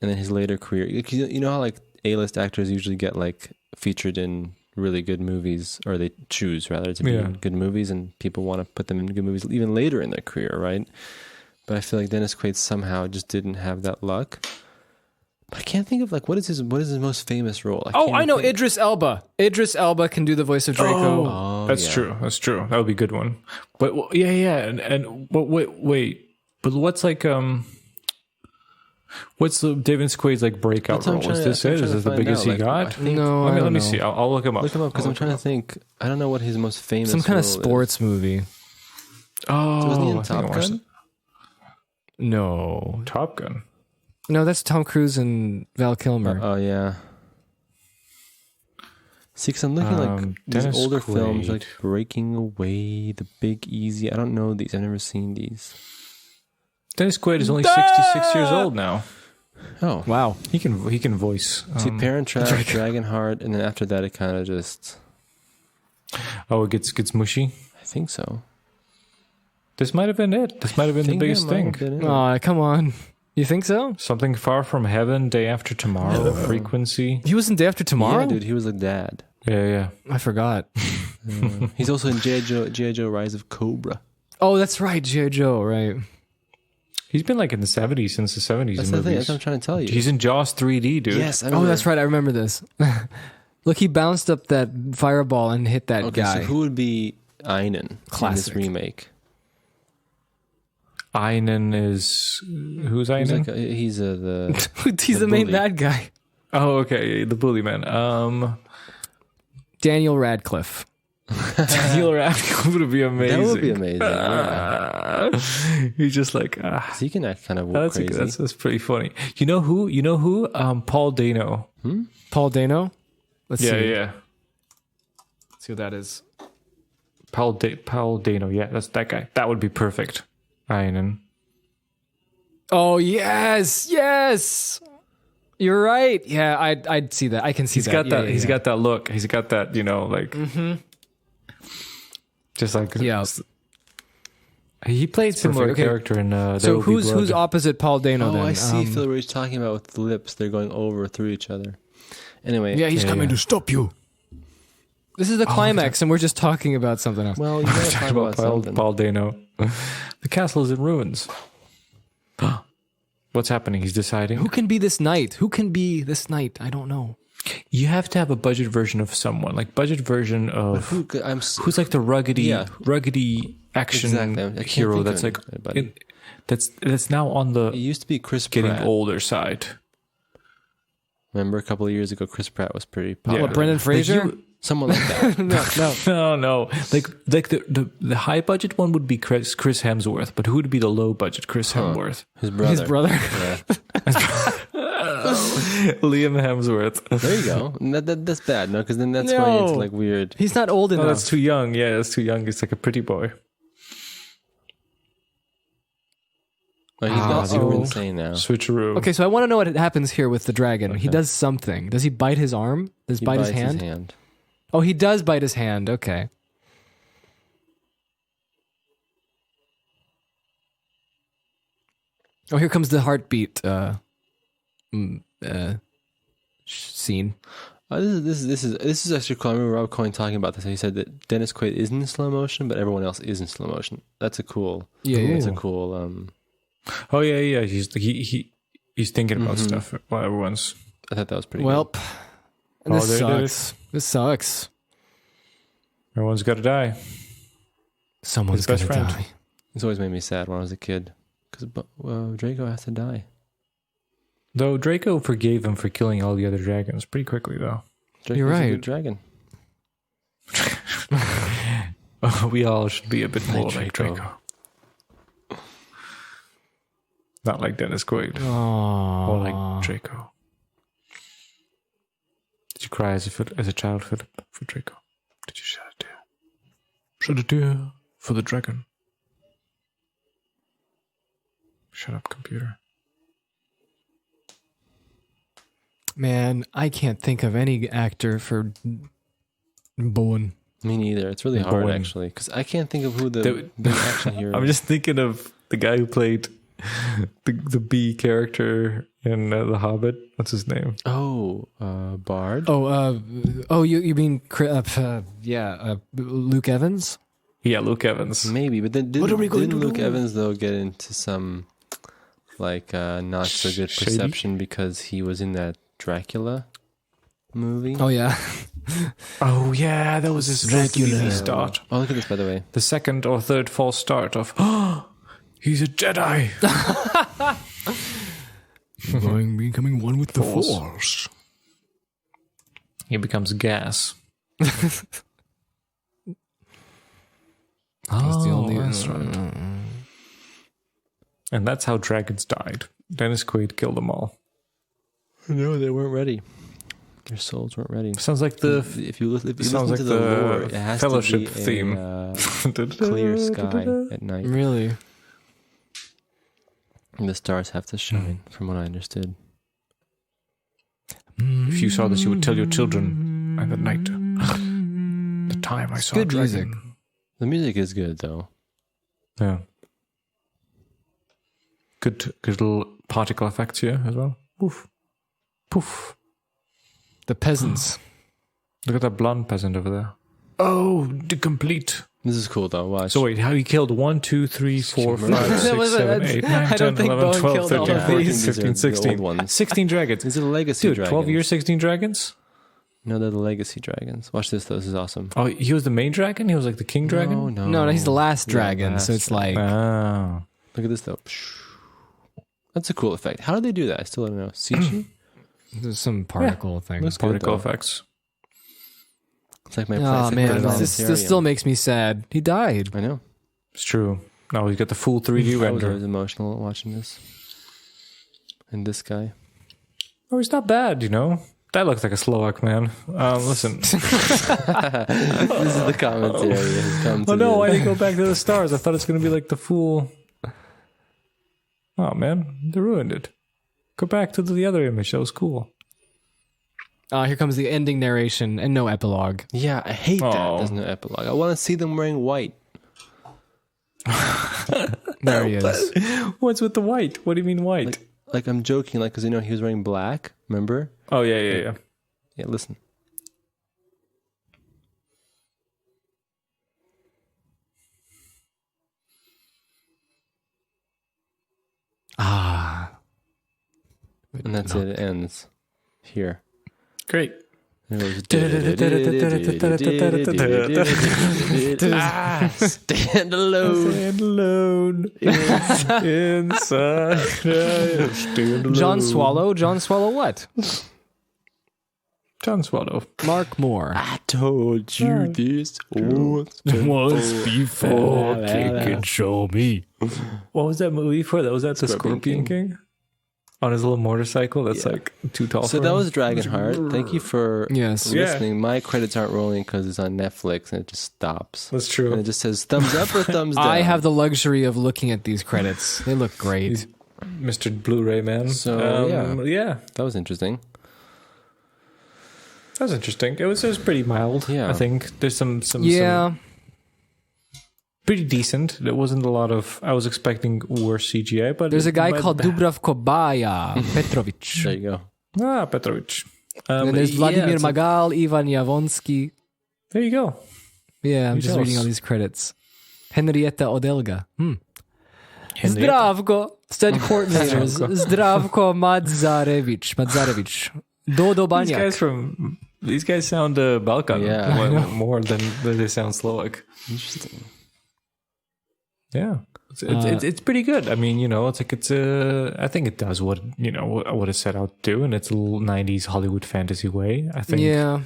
and then his later career, you know how like A-list actors usually get like featured in really good movies, or they choose rather to be in good movies, and people want to put them in good movies even later in their career, right? But I feel like Dennis Quaid somehow just didn't have that luck. But I can't think of like what is his most famous role? I know Idris Elba. Idris Elba can do the voice of Draco. Oh, That's true. That's true. That would be a good one. But and wait. But what's like what's the David Quaid's like breakout role? Is this it? Is this the biggest he got? No, Let me see. I'll look him up. Look him up because I'm trying to think. I don't know what his most famous. Some kind of role sports movie. Oh, Is. Wasn't he I in think I Top watched Gun? it. No. Top Gun. No, that's Tom Cruise and Val Kilmer. Oh yeah. See, because I'm looking like these Dennis older Quaid. films, like Breaking Away, The Big Easy. I don't know these. I've never seen these. Dennis Quaid is only 66 years old now. Oh Wow. He can voice. See, Parent Trap, Dragonheart, and then after that, it kind of just. Oh, it gets mushy. I think so. This might have been it. This might have been the biggest thing. Aw, come on. You think so? Something Far From Heaven, Day After Tomorrow, Frequency. He was in Day After Tomorrow? Yeah, dude, he was a dad. Yeah. I forgot. He's also in G.I. Joe Rise of Cobra. Oh, that's right, G.I. Joe, right. He's been like in the 70s, since the 70s That's in the thing. movies. That's what I'm trying to tell you. He's in Jaws 3D, dude. Yes. Oh, that's right. I remember this. Look, he bounced up that fireball and hit that guy. So who would be Einen in this remake? Einen is... Who's Einen? He's the main bully. bad guy. Oh, okay. The bully man. Daniel Radcliffe. Daniel Radcliffe would be amazing. That would be amazing. Yeah. He's just like... 'Cause he can act kind of that's crazy. that's pretty funny. You know who? Paul Dano. Paul Dano? Let's see. Yeah. Let's see what that is. Paul Dano. Yeah, that's that guy. That would be perfect. Einen. Oh, yes. You're right. Yeah, I'd see that. I can see He's got that. Yeah, He's yeah. got that look. He's got that. Like. Just like Yeah. He played similar perfect. Okay. character in. So who's opposite Paul Dano then? I see. Phil, what he's talking about with the lips. They're going over through each other. Anyway. Yeah, he's coming to stop you. This is the climax, and we're just talking about something else. Well, you gotta talk about something. Paul Dano. The castle is in ruins. What's happening? He's deciding. Who can be this knight? I don't know. You have to have a budget version of someone, like budget version of who's like the ruggedy action Exactly. I can't hero. think That's of like anybody. that's now on the It used to be Chris getting Pratt. older side. Remember a couple of years ago, Chris Pratt was pretty popular. What, Brendan Fraser? Someone like that. No. Like the high budget one would be Chris Hemsworth, but who would be the low budget Chris Hemsworth? His brother. His brother? Yeah. Liam Hemsworth. There you go. That's bad, no? Because then that's going into like weird. He's not old Oh, enough. that's too young. Yeah, that's too young. It's like a pretty boy. He's not super Uh-oh. insane now. Switcheroo. Okay, so I want to know what happens here with the dragon. He does something. Does he bite his arm? Does he bite his bites hand? Oh, he does bite his hand. Okay. Oh, here comes the heartbeat scene. This is actually cool. I remember Rob Cohen talking about this. He said that Dennis Quaid isn't in slow motion, but everyone else is in slow motion. That's a cool. Yeah. That's a cool. Oh yeah. He's thinking about stuff while everyone's. I thought that was pretty. Well, Oh, this there it sucks. This sucks. Everyone's got to die. Someone's His best gonna friend. die. It's always made me sad when I was a kid because Draco has to die. Though Draco forgave him for killing all the other dragons pretty quickly, though. Draco's You're a right. good dragon. We all should be a bit more like Draco. Not like Dennis Quaid. Oh, More like Draco. Did you cry as a child, Philip, for Draco? Did you shed a tear? Shed a tear for the dragon. Shut up, computer. man, I can't think of any actor for Bowen. Me neither. It's really hard, Bowen. actually, because I can't think of who the action hero. I'm just thinking of the guy who played the bee character in The Hobbit. What's his name? Oh, Bard. You mean Luke Evans? Yeah, Luke Evans. Maybe, but then What are we going didn't to Luke do? Evans though get into some like not so good Shady? perception because he was in that Dracula movie? Oh yeah. Oh yeah, that was his Dracula. easy start. Oh, look at this, by the way. The second or third false start of he's a Jedi. Becoming one with the Force. Force. He becomes gas. He's the only. That's right. And that's how dragons died. Dennis Quaid killed them all. No, they weren't ready. Their souls weren't ready. Sounds like the If you listen sounds to like the the lore, it has Fellowship to be theme. Clear sky at night. Really? And the stars have to shine, from what I understood. If you saw this, you would tell your children at the night. The time I saw good a dragon. music. The music is good, though. Yeah. Good little particle effects here as well. Poof. Poof. The peasants. Look at that blonde peasant over there. Oh, the complete. This is cool though. Watch. So wait, how he killed 1, 2, 3, 4, 5, 6, 7, 8, 9, I don't 10, think 11, Bowen 12, killed all 13, of 14, these. 15, These are the 16. old ones. 16 dragons. These are the legacy Dude, dragons. 12 years, 16 dragons? No, they're the legacy dragons. Watch this though. This is awesome. Oh, he was the main dragon? He was like the king dragon? No, No, he's the last Yeah, dragon, last so it's like Oh. Look at this though. That's a cool effect. How did they do that? I still don't know. CG? there's some particle thing. Looks good, Particle though. effects. It's like my Oh plastic man, planetarium. this still makes me sad. He died. I know. It's true. Now he's got the full 3D I was render. always emotional watching this. And this guy. Oh, he's not bad, you know? That looks like a Slovak man. Listen. This is the commentary. Oh no, why did he go back to the stars? I thought it's going to be like the full... Oh man, they ruined it. Go back to the other image. That was cool. Here comes the ending narration and no epilogue. Yeah, I hate that. Oh. There's no epilogue. I want to see them wearing white. There he is. What's with the white? What do you mean white? Like I'm joking, like, because you know he was wearing black. Remember? Oh, yeah. Yeah, listen. Ah. And that's it. It ends here. Great. It goes, stand alone. Stand alone. Inside. Stand alone. John Swallow. John Swallow what? John Swallow. Mark Moore. I told you this once before. Take it, show me. What was that movie for? That was that the Scorpion King? On his little motorcycle that's like too tall So for that him. was Dragonheart. Thank you for Yes. listening. My credits aren't rolling because it's on Netflix and it just stops. That's And true. it just says thumbs up or thumbs down. I have the luxury of looking at these credits. They look great. Mr. Blu-ray man. So, yeah. That was interesting. That was interesting. It was pretty mild. Yeah. I think there's some Yeah. pretty decent. There wasn't a lot of. I was expecting worse CGI, but There's a guy but- called Dubravko Baja Petrovic. There you go. Petrovic. And there's Vladimir it's a- Magal, Ivan Javonsky. There you go. Yeah, I'm Who's just reading else? all these credits. Henrietta Odelga. Henrietta. Zdravko. Study coordinators. Zdravko Madzarevic. Dodo Banyak. These guys sound Balkan Yeah. more than they sound Slovak. Interesting. Yeah, it's pretty good. I mean, you know, it's like I think it does what what it set out to do, and it's a little '90s Hollywood fantasy way. I think. Yeah.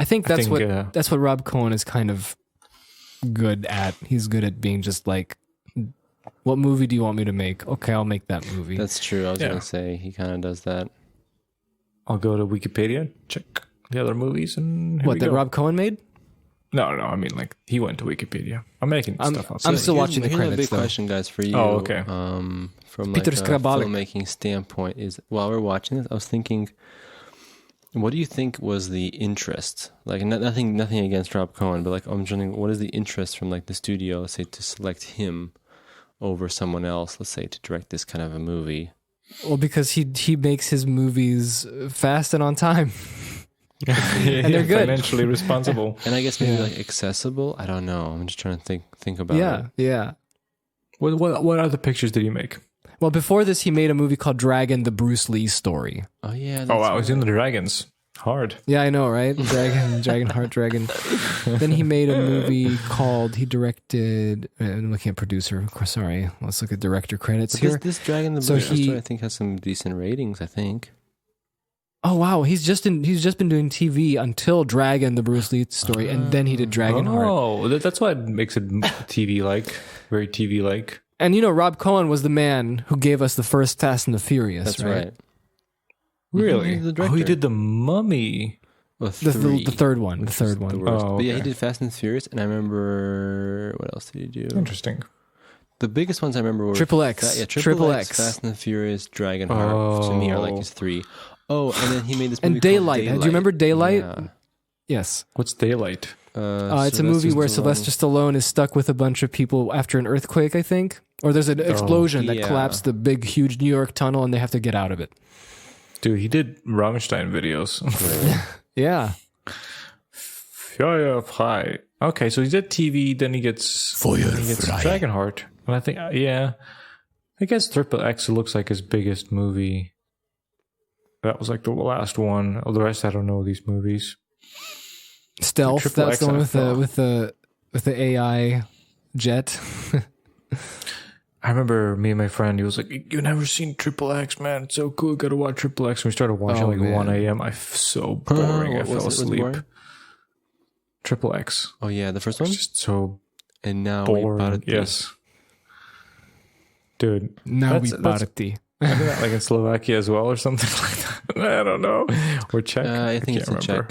I think that's think, that's what Rob Cohen is kind of good at. He's good at being just like, what movie do you want me to make? Okay, I'll make that movie. That's true. I was Yeah. going to say he kind of does that. I'll go to Wikipedia, check the other movies, and what that Rob Cohen made? No, I mean like he went to Wikipedia. I'm making stuff up. I'm still Here's- watching the here's credits a big though. question, guys, for you. Oh, okay. From Peter like a Skrabalik. filmmaking standpoint, is while we're watching this, I was thinking, what do you think was the interest? Like nothing against Rob Cohen, but like I'm wondering, what is the interest from like the studio, let's say, to select him over someone else, let's say, to direct this kind of a movie? Well, because he makes his movies fast and on time. and they're good. Financially responsible. And I guess maybe like accessible. I don't know. I'm just trying to think about it. Yeah. What other pictures did he make? Well, before this, he made a movie called Dragon: The Bruce Lee Story. Oh yeah. Oh wow, that's he's in the Dragons. Hard. Yeah, I know, right? Dragonheart Dragon. Then he made a movie called. He directed. I'm looking at producer. Of course, sorry. Let's look at director credits But here. this Dragon the So Bruce he- Story, I think, has some decent ratings. I think. Oh wow, he's just been doing TV until Dragon: The Bruce Lee Story, and then he did Dragonheart. Oh, that's why it makes it TV like, very TV like. And you know, Rob Cohen was the man who gave us the first Fast and the Furious. That's right. right. Really? He's the Oh, director. he did the Mummy. Well, The third one. The which third was the one. worst. Oh, But yeah, he okay. did Fast and Furious, and I remember what else did he do? Interesting. The biggest ones I remember were Triple X. Yeah, Triple X. Fast and the Furious, Dragonheart. To me, are like his three. Oh, and then he made this movie And called Daylight. Do you remember Daylight? Yeah. Yes. What's Daylight? It's a movie where Sylvester Stallone is stuck with a bunch of people after an earthquake, I think. Or there's an explosion that yeah. collapsed the big, huge New York tunnel, and they have to get out of it. Dude, he did Rammstein videos. Yeah. Feuerfrei. Okay, so he did TV, then he gets Dragonheart. And I think, I guess Triple X looks like his biggest movie. That was like the last one. All the rest, I don't know these movies. Stealth. Triple That's X, the one I with the AI jet. I remember me and my friend, he was like, "You never seen Triple X, man? It's so cool. Gotta watch Triple X." And we started watching Oh, like man. 1 a.m. So boring. I What was fell it? Was it asleep. boring? Triple X. Oh yeah, the first It's one. just so And now we bought boring. it. Yes. Dude. Now we That's- party. Isn't that like in Slovakia as well or something like that? I don't know. Or Czech? I think it's a can't remember.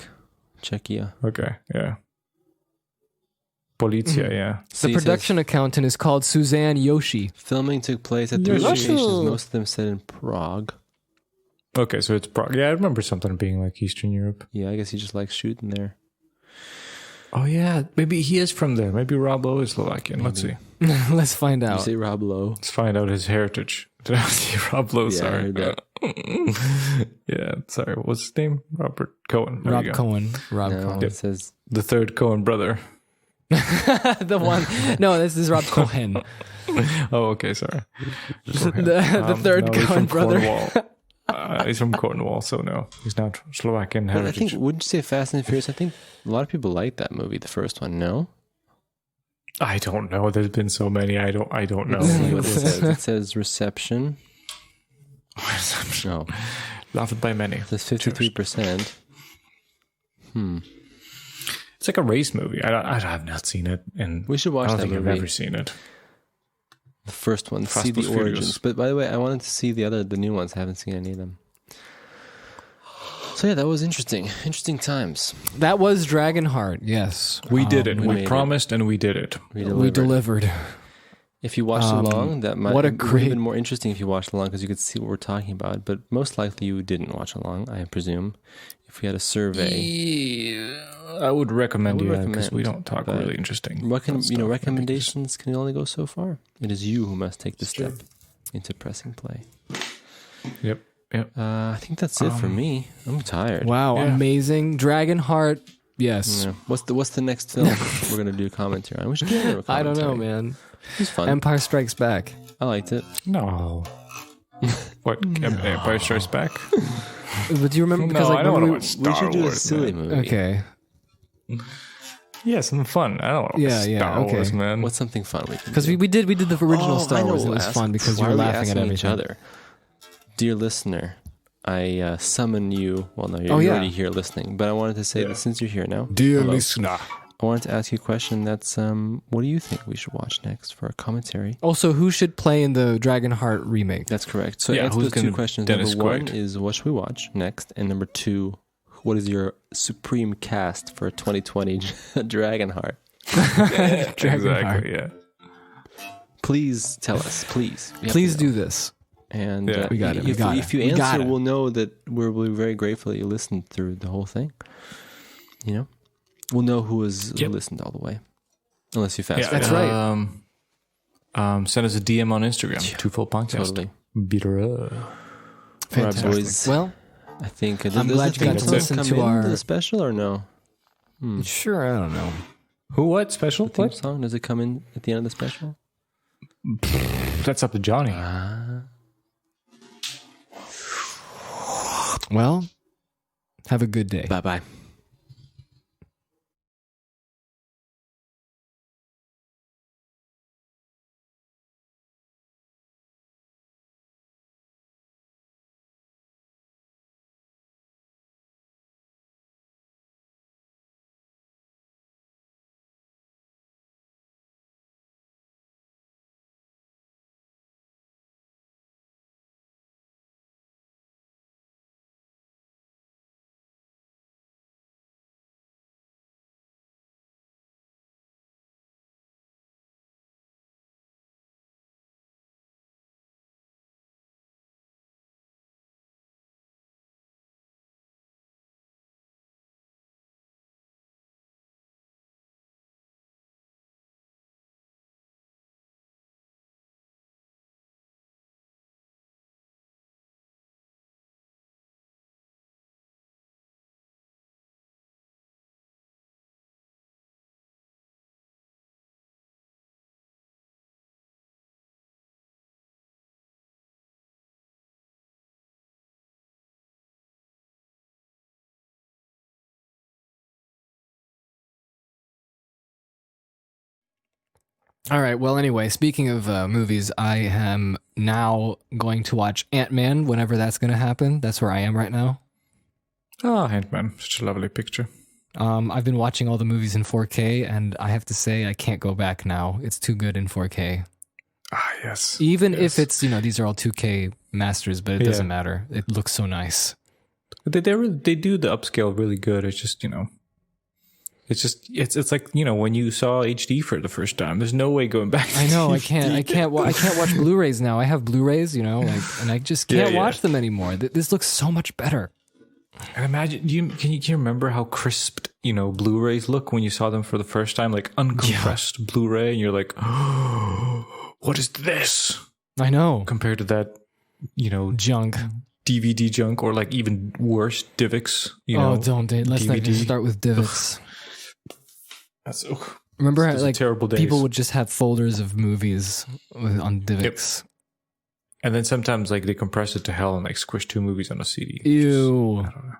Czechia. Okay, yeah. Policia, yeah. The production accountant is called Suzanne Yoshi. Filming took place at 3 Yoshi. locations, most of them set in Prague. Okay, so it's Prague. Yeah, I remember something being like Eastern Europe. Yeah, I guess he just likes shooting there. Oh, yeah. Maybe he is from there. Maybe Rob Lowe is Slovakian. Let's see. Let's find You out. say Rob Lowe. Let's find out his heritage. Did I see Rob Lowe? Yeah, I Sorry. heard that. Yeah, sorry. What's his name? Robert Cohen. There Rob you go. Cohen. Rob No, Cohen. it says The third Cohen brother. The one. No, this is Rob Cohen. Oh, okay. Sorry. The third no, he's Cohen from brother. Cornwall. He's from Cornwall, so no, he's not Slovakian But I heritage. think, wouldn't you say Fast and Furious? I think a lot of people like that movie, the first one. No, I don't know. There's been so many. I don't know. let's see what it says. It says reception. No, Loved by many. it says 53%. It's like a race movie. I have not seen it, and We should I watch don't that think movie. I've ever seen it. The first one. Fast See the and Furious. origins. But by the way, I wanted to see the new ones. I haven't seen any of them. So yeah, that was interesting. Interesting times. That was Dragonheart. Yes, We did it. we We made it. promised, and we did it. we delivered. If you watched along, that might what a it would have great- been more interesting if you watched along because you could see what we're talking about. But most likely you didn't watch along, I presume. If we had a survey, I would recommend I would you because we recommend, don't talk but really interesting. stuff. recommendations can only go so far. It is you who must take the step into pressing play. Yep. I think that's it for me. I'm tired. Wow, Yeah. amazing. Dragonheart. Yes. Yeah. What's the next film we're gonna do a commentary on? We should do a commentary. I don't know, man. It was fun. Empire Strikes Back. I liked it. No. What? Empire Strikes Back? But do you remember? Because No, like I don't when want to We watch Star should do a Wars. silly man. movie. Okay. Yeah, something fun. I don't want to Yeah, watch yeah, Star okay. Wars, man. What's something fun we can Because do? we did the original Star I know Wars. It we'll was ask. fun because you Why were are we laughing at asking each everything. other? Dear listener, I summon you. Well, no, you're Oh, yeah. already here listening. But I wanted to say that since you're here now, Dear hello, listener. I wanted to ask you a question. That's what do you think we should watch next for a commentary? Also, who should play in the Dragonheart remake? That's correct. So Yeah, answer who's those two gonna questions. Dennis Number one Quaid? is what should we watch next, and number two, what is your supreme cast for 2020 Dragonheart? Dragonheart. Exactly, yeah. Please tell us, please. We have Please to know. do this. And Yeah. We got it. We If, got if it. you We got answer, it. we'll know that we'll be very grateful that you listened through the whole thing. You know, we'll know who Yep. listened all the way, unless you fast. Yeah, That's right. Send us a DM on Instagram. Twofold Podcast. Totally. Beat her up. All right, Fantastic. boys. Well, I think. I'm glad you got to listen to our our- the special or no? sure. I don't know. Who? What? Special? The theme What? song, does it come in at the end of the special? That's up to Johnny. Well, have a good day. Bye bye. All right. Well, anyway, speaking of movies, I am now going to watch Ant-Man whenever that's going to happen. That's where I am right now. Oh, Ant-Man, such a lovely picture. I've been watching all the movies in 4K, and I have to say I can't go back now. It's too good in 4K. Ah, yes. Even if it's, these are all 2K masters, but it doesn't matter. It looks so nice. They do the upscale really good. It's just, it's like, when you saw HD for the first time, there's no way going back to I know, DVD. I can't watch Blu-rays now. I have Blu-rays, and I just can't watch them anymore. This looks so much better. And imagine, can you remember how crisped, Blu-rays look when you saw them for the first time? Like uncompressed Blu-ray, and you're like, oh, what is this? I know. Compared to that, Junk. DVD junk, or like even worse, DivX. Let's not even start with DivX. That's Remember how terrible days. People would just have folders of movies on DivX. Yep. And then sometimes they compress it to hell and squish 2 movies on a CD. Ew. I don't know.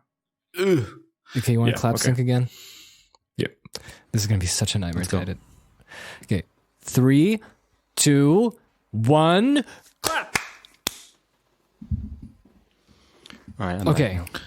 Ugh. Okay, you want to clap sync again? Yep. This is going to be such a nightmare to edit. Okay. 3, 2, 1, clap! All right. I'm okay. back now.